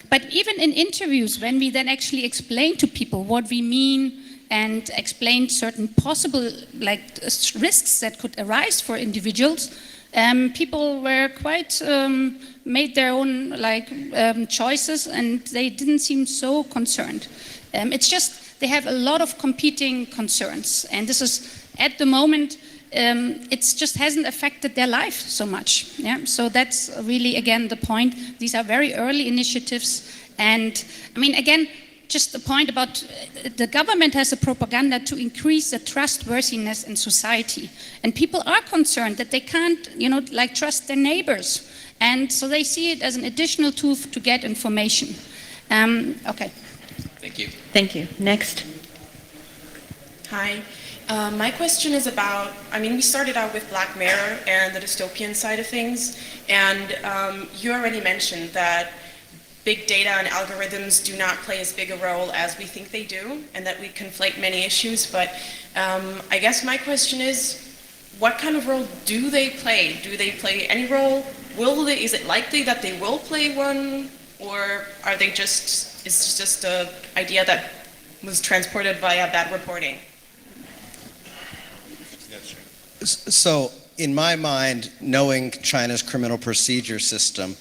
but even in interviews, when we then actually explain to people what we mean and explain certain possible risks that could arise for individuals, people were quite made their own choices, and they didn't seem so concerned. It's just they have a lot of competing concerns, and this is at the moment it just hasn't affected their life so much. Yeah, so that's really again the point. These are very early initiatives, and I mean again, just the point about the government has a propaganda to increase the trustworthiness in society. And people are concerned that they can't, trust their neighbors. And so they see it as an additional tool to get information. Okay. Thank you. Thank you. Next. Hi. My question is about, we started out with Black Mirror and the dystopian side of things, and you already mentioned that big data and algorithms do not play as big a role as we think they do, and that we conflate many issues, but I guess my question is, what kind of role do they play? Do they play any role? Is it likely that they will play one, or are they is it just an idea that was transported via bad reporting? So, in my mind, knowing China's criminal procedure system,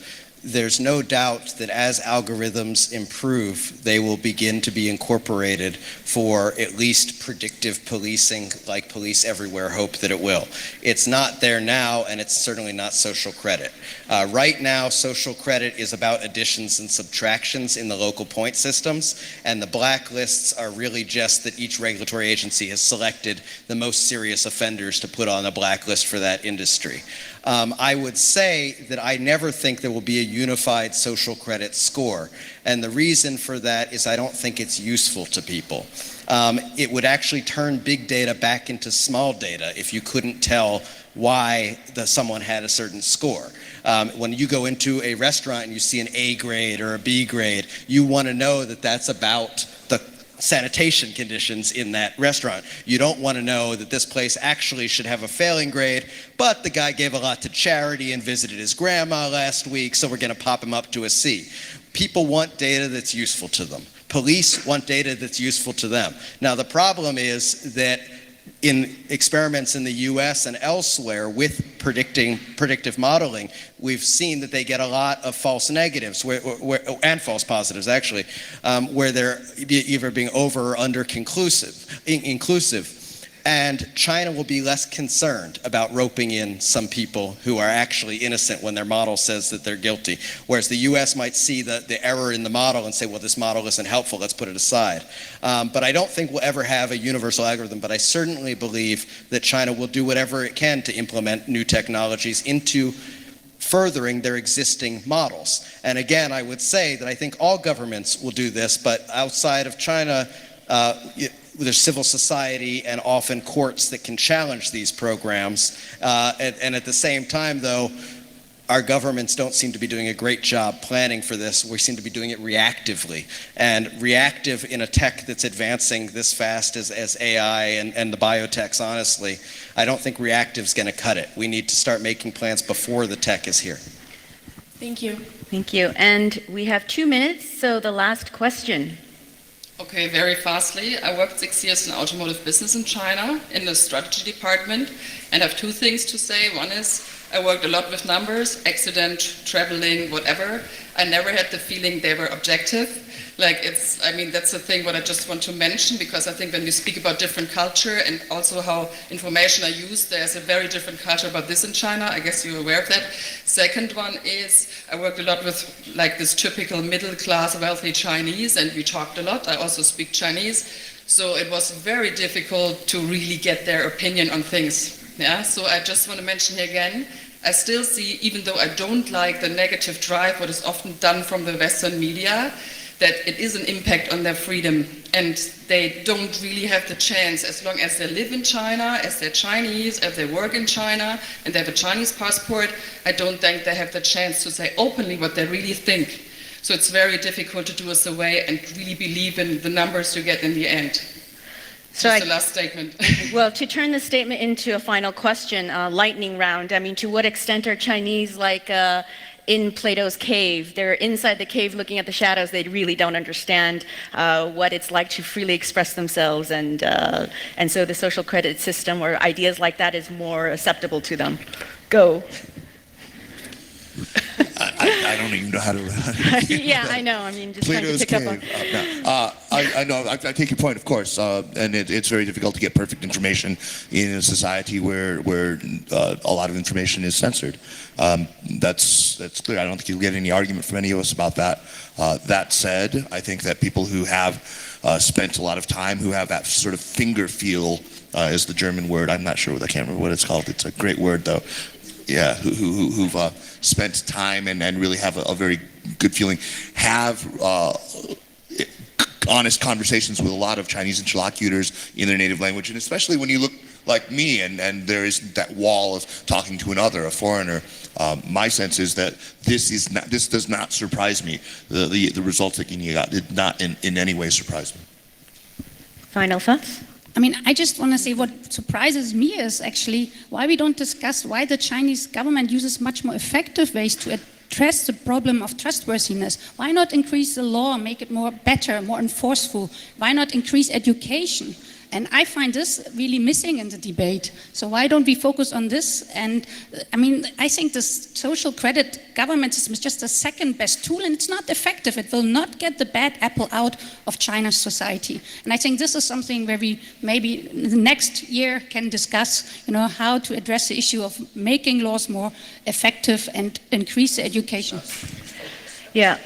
there's no doubt that as algorithms improve, they will begin to be incorporated for at least predictive policing, like Police Everywhere hope that it will. It's not there now, and it's certainly not social credit. Right now, social credit is about additions and subtractions in the local point systems, and the blacklists are really just that each regulatory agency has selected the most serious offenders to put on a blacklist for that industry. I would say that I never think there will be a unified social credit score. And the reason for that is I don't think it's useful to people. It would actually turn big data back into small data if you couldn't tell why someone had a certain score. When you go into a restaurant and you see an A grade or a B grade, you want to know that that's about the sanitation conditions in that restaurant. You don't want to know that this place actually should have a failing grade, but the guy gave a lot to charity and visited his grandma last week, so we're going to pop him up to a C. People want data that's useful to them. Police want data that's useful to them. Now, the problem is that in experiments in the US and elsewhere with predictive modeling, we've seen that they get a lot of false negatives and false positives, actually, where they're either being over or under inclusive. And China will be less concerned about roping in some people who are actually innocent when their model says that they're guilty. Whereas the US might see the error in the model and say, well, this model isn't helpful, let's put it aside. But I don't think we'll ever have a universal algorithm, but I certainly believe that China will do whatever it can to implement new technologies into furthering their existing models. And again, I would say that I think all governments will do this, but outside of China, there's civil society and often courts that can challenge these programs. And at the same time, though, our governments don't seem to be doing a great job planning for this. We seem to be doing it reactively. And reactive in a tech that's advancing this fast as AI and the biotechs, honestly, I don't think reactive's going to cut it. We need to start making plans before the tech is here. Thank you. Thank you. And we have 2 minutes, so the last question. Okay, very fastly. I worked 6 years in automotive business in China in the strategy department, and I have 2 things to say. One is I worked a lot with numbers, accident, traveling, whatever. I never had the feeling they were objective. That's the thing what I just want to mention, because I think when you speak about different culture and also how information are used, there's a very different culture about this in China. I guess you're aware of that. Second one is I worked a lot with this typical middle class wealthy Chinese, and we talked a lot. I also speak Chinese. So it was very difficult to really get their opinion on things. Yeah, so I just want to mention here again, I still see, even though I don't like the negative drive, what is often done from the Western media, that it is an impact on their freedom, and they don't really have the chance, as long as they live in China, as they're Chinese, as they work in China, and they have a Chinese passport, I don't think they have the chance to say openly what they really think. So it's very difficult to do us away and really believe in the numbers you get in the end. So Just the last statement. Well, to turn the statement into a final question, lightning round, to what extent are Chinese in Plato's cave? They're inside the cave looking at the shadows. They really don't understand what it's like to freely express themselves, and so the social credit system or ideas like that is more acceptable to them. Go. I don't even know how to. Yeah, I know. I mean, just trying to Plato's pick up on. cave. No. I know. I take your point, of course, and it's very difficult to get perfect information in a society where a lot of information is censored. That's clear. I don't think you'll get any argument from any of us about that. That said, I think that people who have spent a lot of time, who have that sort of finger feel, is the German word. I'm not sure I can't remember what it's called. It's a great word, though. Yeah, who've spent time and really have a very good feeling, have honest conversations with a lot of Chinese interlocutors in their native language, and especially when you look like me and there isn't that wall of talking to another, a foreigner. My sense is that this does not surprise me. The results that Guinea got did not in any way surprise me. Final thoughts? I mean, I just want to say what surprises me is actually why we don't discuss why the Chinese government uses much more effective ways to address the problem of trustworthiness. Why not increase the law, make it more better, more enforceful? Why not increase education? And I find this really missing in the debate. So why don't we focus on this? And I mean, I think this social credit government system is just the second best tool, and it's not effective. It will not get the bad apple out of China's society. And I think this is something where we maybe next year can discuss, how to address the issue of making laws more effective and increase the education. Yeah.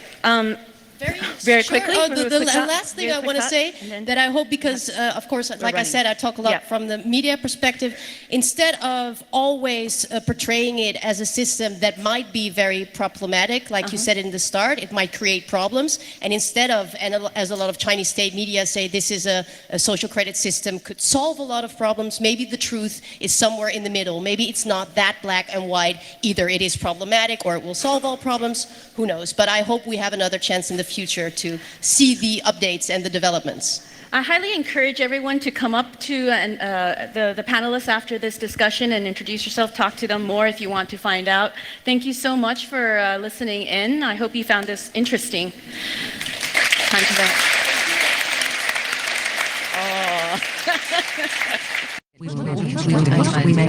Very Sure. quickly. The last thing I want to say that I hope, because of course, like I said, I talk a lot from the media perspective. Instead of always portraying it as a system that might be very problematic, like you said in the start, it might create problems. And instead of, and as a lot of Chinese state media say, this is a social credit system could solve a lot of problems. Maybe the truth is somewhere in the middle. Maybe it's not that black and white. Either it is problematic or it will solve all problems. Who knows? But I hope we have another chance in the future to see the updates and the developments. I highly encourage everyone to come up to the panelists after this discussion and introduce yourself, talk to them more if you want to find out. Thank you so much for listening in. I hope you found this interesting. Time to vote. We may